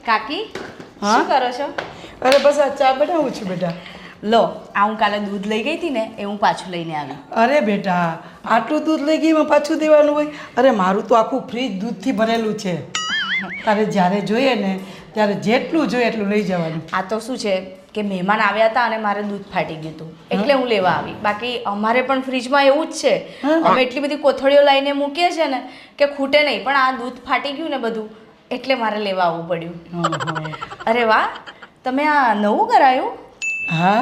કાકી હા? શું કરો છો? અરે બસ આ ચા બનાવું છું બેટા. લો આ હું કાલે દૂધ લઈ ગઈ હતી ને એ હું પાછું લઈને આવી. અરે બેટા આટલું દૂધ લઈ ગઈ એમાં પાછું દેવાનું હોય? અરે મારું તો આખું ફ્રીજ દૂધથી ભરેલું છે. તારે જ્યારે જોઈએ ને ત્યારે જેટલું જોઈએ એટલું લઈ જવાનું. આ તો શું છે કે મહેમાન આવ્યા હતા અને મારે દૂધ ફાટી ગયું હતું એટલે હું લેવા આવી. બાકી અમારે પણ ફ્રીજમાં એવું જ છે. અમે એટલી બધી કોથળીઓ લઈને મૂકીએ છીએ ને કે ખૂટે નહીં, પણ આ દૂધ ફાટી ગયું ને બધું એટલે મારે લેવા આવવું પડ્યું. અરે વાહ, તમે આ નવું કરાયું? હા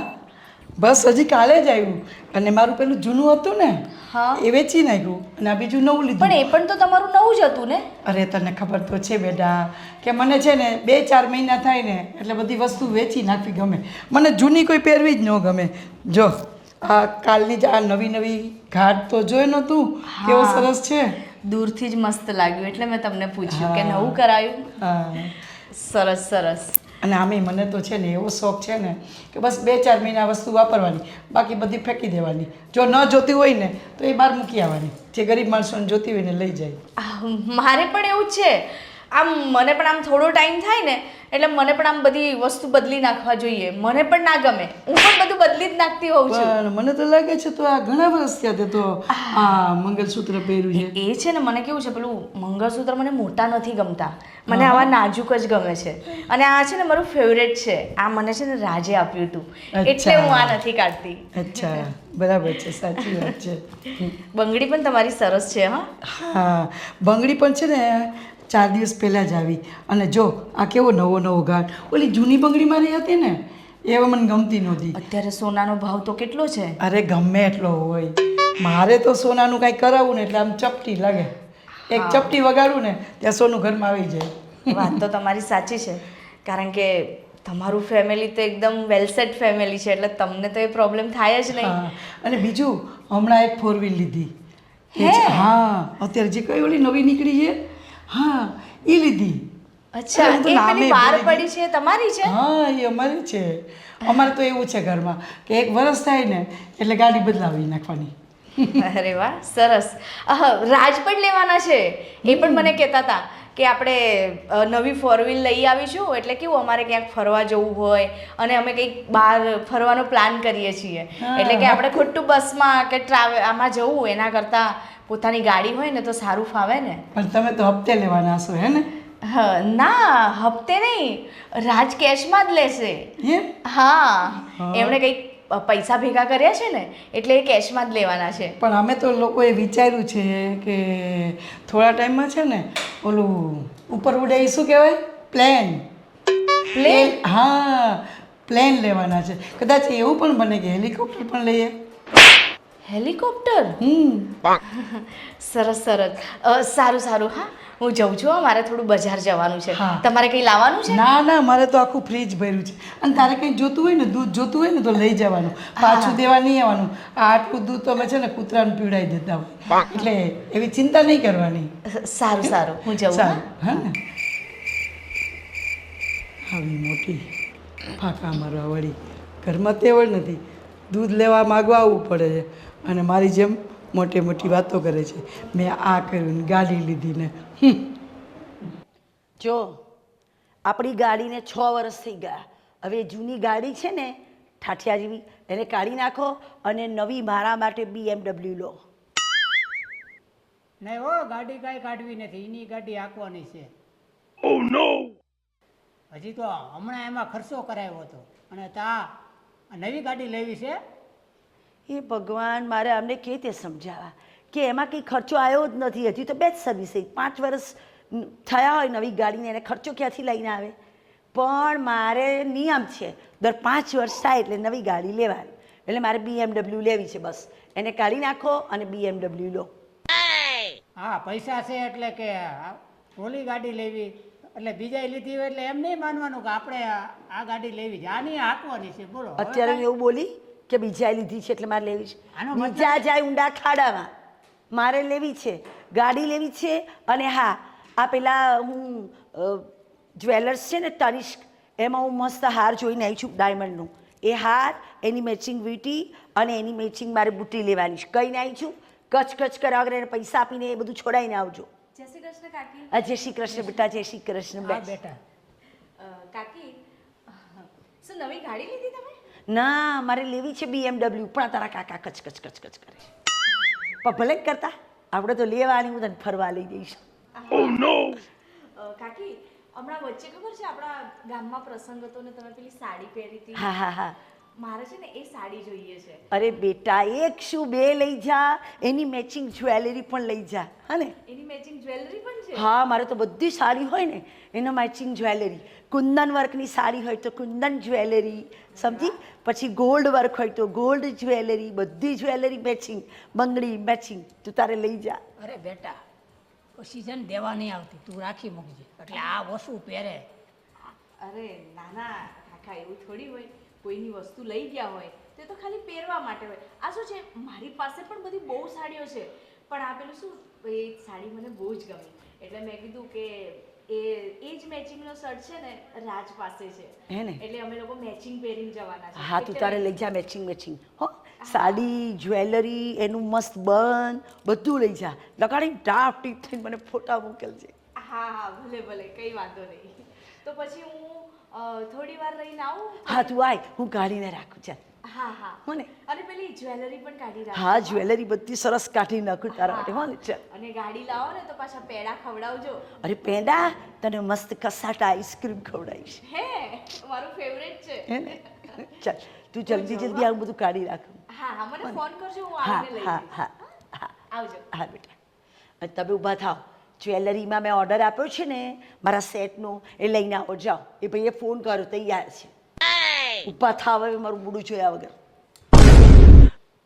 બસ હજી કાલે જ આવ્યું. અને મારું પેલું જૂનું હતું ને હા. એ વેચી નાખ્યું અને આ બીજું નવું લીધું. પણ એ પણ તો તમારું નવું જ હતું ને? અરે તને ખબર તો છે બેટા કે મને છે ને 2-4 મહિના થાય ને એટલે બધી વસ્તુ વેચી નાખવી ગમે. મને જૂની કોઈ પહેરવી જ ન ગમે. જો આ કાલની જ આ નવી નવી ઘાટ તો જોઈ નહોતું કેવો સરસ છે. દૂરથી જ મસ્ત લાગ્યું એટલે મેં તમને પૂછ્યું કે નવું કરાયું. હા સરસ સરસ. અને આમે મને તો છે ને એવો શોખ છે ને કે બસ 2-4 મહિના વસ્તુ વાપરવાની, બાકી બધી ફેંકી દેવાની. જો ન જોતી હોય ને તો એ બહાર મૂકી આવવાની. જે ગરીબ માણસોને જોતી હોય ને લઈ જાય. મારે પણ એવું જ છે. આમ મને પણ આમ થોડો ટાઈમ થાય ને એટલે મને પણ આમ બધી વસ્તુ બદલી નાખવા જોઈએ. મને પણ ના ગમે, હું પણ બધું બદલી જ નાખતી હોઉં છું. પણ મને તો લાગે છે તો આ ઘણા વર્ષ થયા તે તો આ મંગલસૂત્ર પહેર્યું છે. એ છે ને મને કેવું છે પેલું મંગળસૂત્ર મને મોટા નથી ગમતા, મને આવા નાજુક જ ગમે છે. અને આ છે ને મારું ફેવરેટ છે. આ મને છે ને રાજે આપ્યું હતું એટલે હું આ નથી કાઢતી. અચ્છા બરાબર છે, સાચી વાત છે. બંગડી પણ તમારી સરસ છે. હા બંગડી પણ છે ને 4 દિવસ પહેલાં જ આવી. અને જો આ કેવો નવો નવો ઘાટ. ઓલી જૂની બંગડી મારી હતી ને એ હવે મને ગમતી નહોતી. અત્યારે સોનાનો ભાવ તો કેટલો છે? અરે ગમે એટલો હોય, મારે તો સોનાનું કાંઈ કરાવવું ને એટલે આમ ચપટી લાગે. એક ચપટી વગાડું ને ત્યાં સોનું ઘરમાં આવી જાય. વાત તો તમારી સાચી છે, કારણ કે તમારું ફેમિલી તો એકદમ વેલ સેટ ફેમિલી છે એટલે તમને તો એ પ્રોબ્લેમ થાય જ નહીં. હા અને બીજું હમણાં એક 4 વ્હીલ લીધી. હે? હા અત્યારે જે કઈ ઓલી નવી નીકળી છે હા એ લીધી. અચ્છા, હું તો એ નામે પેલી બહાર ભૂલી પડી છે તમારી છે? હા એ અમારી છે. અમારે તો એવું છે ઘરમાં કે 1 વર્ષ થાય ને એટલે ગાડી બદલાવી નાખવાની. અરે વાહ સરસ. રાજ પણ લેવાના છે. એ પણ મને કહેતા હતા કે આપણે નવી 4 વ્હીલ લઈ આવીશું એટલે કેવું અમારે ક્યાંક ફરવા જવું હોય અને અમે કંઈક બહાર ફરવાનો પ્લાન કરીએ છીએ એટલે કે આપણે ખોટું બસમાં કે આમાં જવું એના કરતાં પોતાની ગાડી હોય ને તો સારું ફાવે ને. પણ તમે તો હપ્તે લેવાના હશો હે ને? ના હપ્તે નહીં, રાજ કેશમાં જ લેશે. એમ? હા એમણે કંઈક પૈસા ભેગા કર્યા છે ને એટલે એ કેશમાં જ લેવાના છે. પણ અમે તો લોકોએ વિચાર્યું છે કે થોડા ટાઈમમાં છે ને ઓલું ઉપર ઉડે એ શું કહેવાય પ્લેન. પ્લેન? હા પ્લેન લેવાના છે. કદાચ એવું પણ બને કે હેલિકોપ્ટર પણ લઈએ. હેલિકોપ્ટર? સરસ સરસ. સારું સારું. હા હું જઉં છું. મારે થોડું બજાર જવાનું છે. હા. તમારે કંઈ લાવવાનું છે? ના ના મારે તો આખું ફ્રીજ ભર્યું છે. અને તારે કંઈ જોતું હોય ને દૂધ જોતું હોય ને તો લઈ જવાનું, પાછું દેવા નહીં આવવાનું. આ આટલું દૂધ તો અમે છે ને કૂતરાને પીવડાવી દેતા હોય એટલે એવી ચિંતા નહીં કરવાની. સારું સારું હું જઉં. સારું હા ને. આવી મોટી ફાંકા મારવા વળી ઘરમાં તેવડ નથી. દૂધ લેવા માગવા આવવું પડે છે અને મારી જેમ મોટી મોટી વાતો કરે છે. મેં આ કર્યું ને ગાડી લીધી ને. જો આપણી ગાડીને 6 વર્ષ થઈ ગયા. હવે જૂની ગાડી છે ને ઠાઠિયા જેવી એને કાઢી નાખો અને નવી મારા માટે BMW લો. નહીં હો ગાડી કાંઈ કાઢવી નથી, એની ગાડી હાંકવાની છે. હજી તો હમણાં એમાં ખર્ચો કરાવ્યો હતો અને તા નવી ગાડી લેવી છે. એ ભગવાન મારે અમને કેવી રીતે સમજાવવા કે એમાં કંઈ ખર્ચો આવ્યો જ નથી. હજી તો બેસ્ટ સર્વિસ 5 વર્ષ થયા હોય નવી ગાડીને એને ખર્ચો ક્યાંથી લઈને આવે. પણ મારે નિયમ છે દર 5 વર્ષ થાય એટલે નવી ગાડી લેવાની. એટલે મારે BMW લેવી છે. બસ એને કાઢી નાખો અને BMW લો. હા પૈસા છે એટલે કે ઓલી ગાડી લેવી એટલે બીજાએ લીધી હોય એટલે એમ નહીં માનવાનું કે આપણે આ ગાડી લેવી છે, આની હાંકવાની છે. બોલો હવે અત્યારે હું કાંઈ- એવું બોલી કે બીજાએ લીધી છે એટલે મારે લેવી છે? આનો મતલબ- બીજા જાય ઊંડા ખાડામાં, મારે લેવી છે, ગાડી લેવી છે. અને હા આ પેલા હું જ્વેલર્સ છે ને તનિષ્ક, એમાં હું મસ્ત હાર જોઈને આવી છું ડાયમંડનું. એ હાર, એની મેચિંગ વીંટી અને એની મેચિંગ મારે બુટ્ટી લેવાની છે. કહીને આવી છું કચ કરા વગર એને પૈસા આપીને એ બધું છોડાઈને આવજો. જય શ્રી કૃષ્ણ કાકી. જય શ્રી કૃષ્ણ બેટા, જય શ્રી કૃષ્ણ. હા બેસ. બેટા શું નવી ગાડી લીધી તમે? ના મારે લેવી છે BMW, પણ આ તારા કાકા કચ કચ કચ કચ કરે છે. પણ ભલે જ કરતા, આપણે તો લેવાની, હું તને ફરવા લઈ જઈશ. કાકી હમણાં વચ્ચે ખબર છે આપણા ગામમાં પ્રસંગ હતો ને તમે પેલી સાડી પહેરી હતી. હા હા હા. મારે છે ને એ સાડી જોઈએ છે. અરે બેટા, એક શું બે લઈ જા, એની મેચિંગ જ્વેલરી પણ લઈ જા. હા ને? એની મેચિંગ જ્વેલરી પણ છે? હા, મારે તો બધી સાડી હોય ને એનો મેચિંગ જ્વેલરી. કુંદન વર્કની સાડી હોય તો કુંદન જ્વેલરી, સમજી? પછી ગોલ્ડ વર્ક હોય તો ગોલ્ડ જ્વેલરી, બધી જ્વેલરી મેચિંગ, બંગડી મેચિંગ. તું તારે લઈ જા. અરે બેટા પછી છે ને દેવા નહીં આવતી, તું રાખી મૂકજે, એટલે આ વસ્તુ પહેરે. અરે નાના કાકા, એવું થોડી હોય. કોઈની વસ્તુ લઈ ગયા હોય તે તો ખાલી પહેરવા માટે હોય. આ શું છે, મારી પાસે પણ બધી બહુ સાડીઓ છે, પણ આ પેલું શું, એ સાડી મને બહુ જ ગમી, એટલે મેં કીધું કે એ જ મેચિંગનો શર્ટ છે ને રાજ પાસે છે, હે ને? એટલે અમે લોકો મેચિંગ પહેરીને જવાના છે. હા, તું તારે લઈ જા મેચિંગ મેચિંગ. હો, સાડી જ્વેલરી એનું મસ્ત બન બધું લઈ જા. લગાડી ટાપ ટીપ થઈને મને ફોટા મોકલજે. હા હા, ભલે ભલે, કંઈ વાંધો નહીં. તો પછી હું થોડી વાર રહીને આવું? હા, તું આય, હું કાઢીને રાખું. ચાલ. હા હા. હો ને? અને પેલી જ્વેલરી પણ કાઢી રાખો. હા, જ્વેલરી બધી સરસ કાઢી નાખું તારા માટે. હો ને? ચાલ. અને ગાડી લાવો ને તો પાછા પેડા ખવડાવજો. અરે પેંડા, તને મસ્ત કસાટા આઈસ્ક્રીમ ખવડાવીશ. હે, મારું ફેવરેટ છે. હે ને? ચાલ, તું જલ્દી જલ્દી આવું બધું કાઢી રાખું. હા હા, મને ફોન કરજો, હું હા આવીને લઈ હા જઈશ. હા હા. આવજો. હા બેટા, અને તમે ઊભા થાવ. જ્વેલરીમાં મેં ઓર્ડર આપ્યો છે ને મારા સેટનો, એ લઈને આવો. જાઓ, એ ભાઈએ ફોન કર્યો, તૈયાર છે. ઊભા થાવ, હવે મારું બુડું જોયા વગર.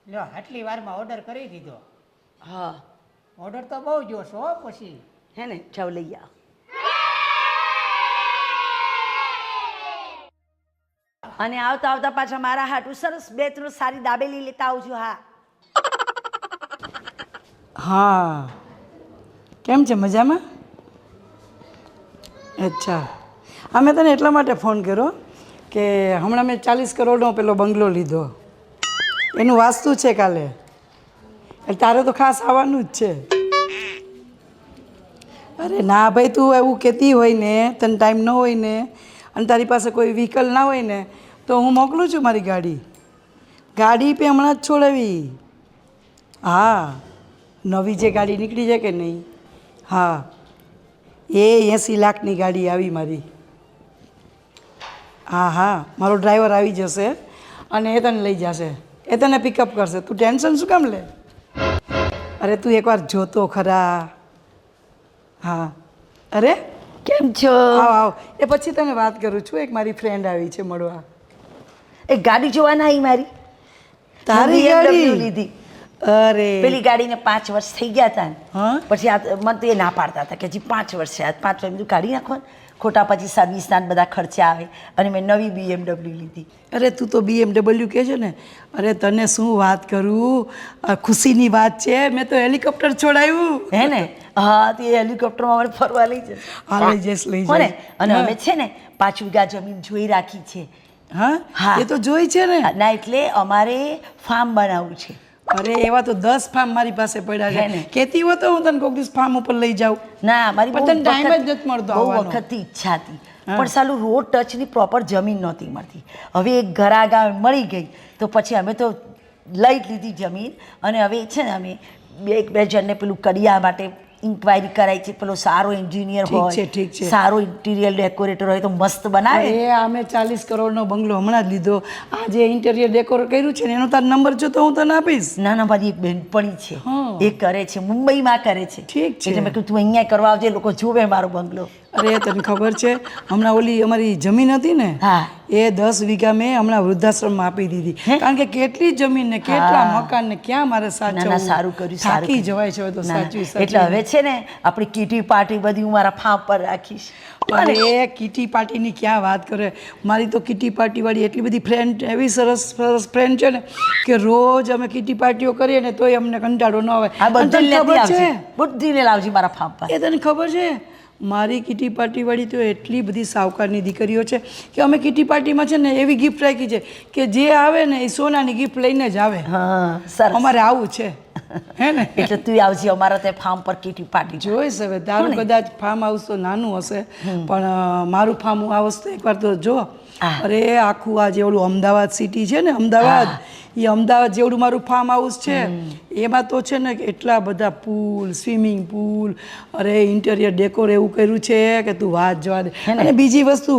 લ્યો, આટલી વારમાં ઓર્ડર કરી દીધો. હા, ઓર્ડર તો બહુ જોશો હો પછી. હે ને? જાઓ, લઈ આવો. અને આવતા આવતા પાછા મારા હાટું સરસ 2-3 સારી દાબેલી લેતા આવજો. હા હા, કેમ છે? મજામાં? અચ્છા, અમે તને એટલા માટે ફોન કર્યો કે હમણાં મેં 40 કરોડનો પેલો બંગલો લીધો, એનું વાસ્તુ છે કાલે, એટલે તારે તો ખાસ આવવાનું જ છે. અરે ના ભાઈ, તું એવું કહેતી હોય ને, તને ટાઈમ ન હોય ને, અને તારી પાસે કોઈ વ્હીકલ ના હોય ને, તો હું મોકલું છું મારી ગાડી પે હમણાં જ છોડાવી. હા, નવી જે ગાડી નીકળી છે કે નહીં, હા, એ 80 લાખની ગાડી આવી મારી. હા હા, મારો ડ્રાઈવર આવી જશે અને એ તને લઈ જશે, એ તને પિકઅપ કરશે. તું ટેન્શન શું કામ લે? અરે તું એકવાર જોતો ખરા. હા, અરે કેમ છો? આવ આવ, એ પછી તને વાત કરું છું. એક મારી ફ્રેન્ડ આવી છે મળવા. એ ગાડી જોવાના આવી મારી. તારી BMW ગાડી? લીધી. અરે પેલી ગાડીને 5 વર્ષ થઈ ગયા હતા ને, હા? પછી આ મને તો એ ના પાડતા હતા કે હજી 5 વર્ષ છે, 5 વર્ષ બધું કાઢી નાખો ને, ખોટા પછી સર્વિસના બધા ખર્ચા આવે. અને મેં નવી BMW લીધી. અરે તું તો BMW કહે છે ને, અરે તને શું વાત કરું, આ ખુશીની વાત છે. મેં તો હેલિકોપ્ટર છોડાયું. હે ને? હા, તે હેલિકોપ્ટરમાં મને ફરવા લઈ જશે. હા, લઈ જઈશ, લઈ હો ને? જઈશ. અને હા. અમે છે ને 5 વીઘા જમીન જોઈ રાખી છે. હા, હા. એ તો જોઈ છે ને. ના, એટલે અમારે ફાર્મ બનાવવું છે. અરે એવા તો 10 ફાર્મ મારી પાસે પડ્યા હે છે. ને? કહેતી હો તો હું તને કોઈક દિવસ ફાર્મ ઉપર લઈ જાઉં. ના, મારી પણ બહુ તને ટાઈમ જ વખત- નથી મળતો બહુ આવવાનો. વખતથી ઈચ્છા હતી, હા. પણ સાલું રોડ ટચની પ્રોપર જમીન નહોતી મળતી. હવે એક ઘર આગળ મળી ગઈ તો પછી અમે તો લઈ જ લીધી જમીન. અને હવે છે ને અમે બે જણને પેલું કડિયા માટે ઇન્ક્વાયરી કરાઈ છે. પેલો સારો એન્જિનિયર ઠીક છે, હોય, ઠીક છે. સારો ઇન્ટિરિયર ડેકોરેટર હોય તો મસ્ત બનાવે. અરે અમે 40 કરોડનો બંગલો હમણાં જ લીધો. આ જે ઇન્ટિરિયર ડેકોર કર્યું છે ને, એનો તારો નંબર જો તો હું તને આપીશ. ના ના, મારી એક બહેનપણી છે, હા. એ કરે છે, મુંબઈમાં કરે છે. ઠીક છે. એટલે મેં કીધું તું અહીંયા કરવા આવજે, લોકો જોવે મારો બંગલો. અરે તને ખબર છે, હમણાં ઓલી અમારી જમીન હતી ને, હા. એ 10 વીઘા મેં હમણાં વૃદ્ધાશ્રમમાં આપી દીધી. હે? કારણ કે કેટલી જમીન ને કેટલા મકાન ને ક્યાં મારે ના સાચવવું. ના, સારું કર્યું, સારું થાકી કર્યું. જવાય છે હવે તો ના, ના. સાચવી એટલે હવે છે ને આપણી કીટી પાર્ટી બધી હું મારા ફાર્મ પર રાખીશ. અરે કીટી પાર્ટીની ક્યાં વાત કરે. મારી તો કીટી પાર્ટી વાળી એટલી બધી ફ્રેન્ડ, એવી સરસ સરસ ફ્રેન્ડ છે ને, કે રોજ અમે કીટી પાર્ટીઓ કરીએ ને તોય અમને કંટાળો ન આવે. આ અને બધી તને લેતી ખબર આવજે, છે, બધીને લાવજે મારા ફાર્મ પર. એ તને ખબર છે, મારી કીટી પાર્ટી વાળી તો એટલી બધી સાવકારની દીકરીઓ છે કે અમે કીટી પાર્ટીમાં છે ને એવી ગિફ્ટ રાખી છે કે જે આવે ને એ સોનાની ગિફ્ટ લઈને જ આવે. હા, સરસ. અમારે આવું છે. હે ને એટલે તું આવજે અમારા ત્યાં ફાર્મ પર કીટી પાર્ટી જોઈશ હવે તારું કદાચ ફાર્મ હાઉસ તો નાનું હશે પણ મારું ફાર્મ હાઉસ તો એકવાર તો જો અરે આખું આ જેવડું અમદાવાદ સિટી છે ને અમદાવાદ એ અમદાવાદ જેવડું મારું ફાર્મ હાઉસ છે એમાં તો છે ને એટલા બધા પૂલ સ્વિમિંગ પૂલ અરે ઇન્ટિરિયર ડેકોર એવું કર્યું છે કે તું વાત જવા દે અને બીજી વસ્તુ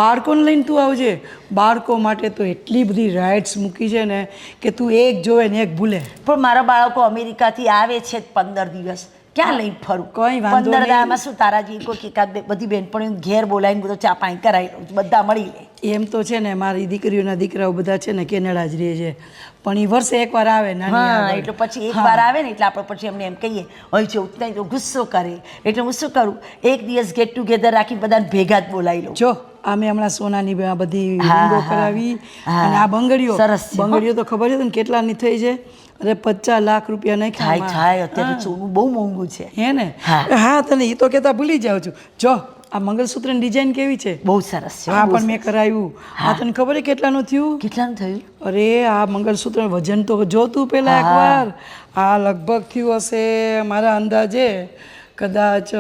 બાળકોને લઈને તું આવજે બાળકો માટે તો એટલી બધી રાઇડ્સ મૂકી છે ને કે તું એક જોવે ને એક ભૂલે પણ મારા બાળકો અમેરિકાથી આવે છે જ 15 દિવસ ક્યાં લઈને ફરું કંઈ વાંધો 15 નહીં. દાડામાં શું તારા જેવી કોઈ એકાદ બધી બહેનપણીઓ ઘેર બોલાવીને બધો ચા પાણી કરાવી લઉં છું. બધા મળી લે એમ તો છે ને મારી દીકરીઓના દીકરાઓ બધા છે ને કેનેડા જ રહે છે પણ એ વર્ષે એકવાર આવે નાની હા આગળ. એટલે પછી એક વાર આવે ને એટલે આપણે પછી એમને એમ કહીએ હોય છે ઉતનાઈ તો ગુસ્સો કરે એટલે હું શું કરું એક દિવસ ગેટ ટુગેધર રાખી બધાને ભેગા જ બોલાવી લઉં જો અમે હમણાં સોનાની આ બધી હા, રીંગો હા. કરાવી હા. અને આ બંગડીઓ સરસ છે, હો. બંગડીઓ તો ખબર છે તને કેટલાની થઈ છે અરે 50 લાખ રૂપિયા નહીં થાય થાય અત્યારે સોનું બહુ મોંઘું છે હે ને હા. હા તને એ તો કહેતા ભૂલી જાઉં છું જો આ મંગલસૂત્રની ડિઝાઇન કેવી છે બહુ સરસ છે હા બહુ પણ મેં કરાવ્યું આ તને ખબર છે કેટલાનું થયું કેટલાનું થયું અરે આ મંગલસૂત્ર વજન તો જો તું પેલા એકવાર આ લગભગ થયું હશે મારા અંદાજે કદાચ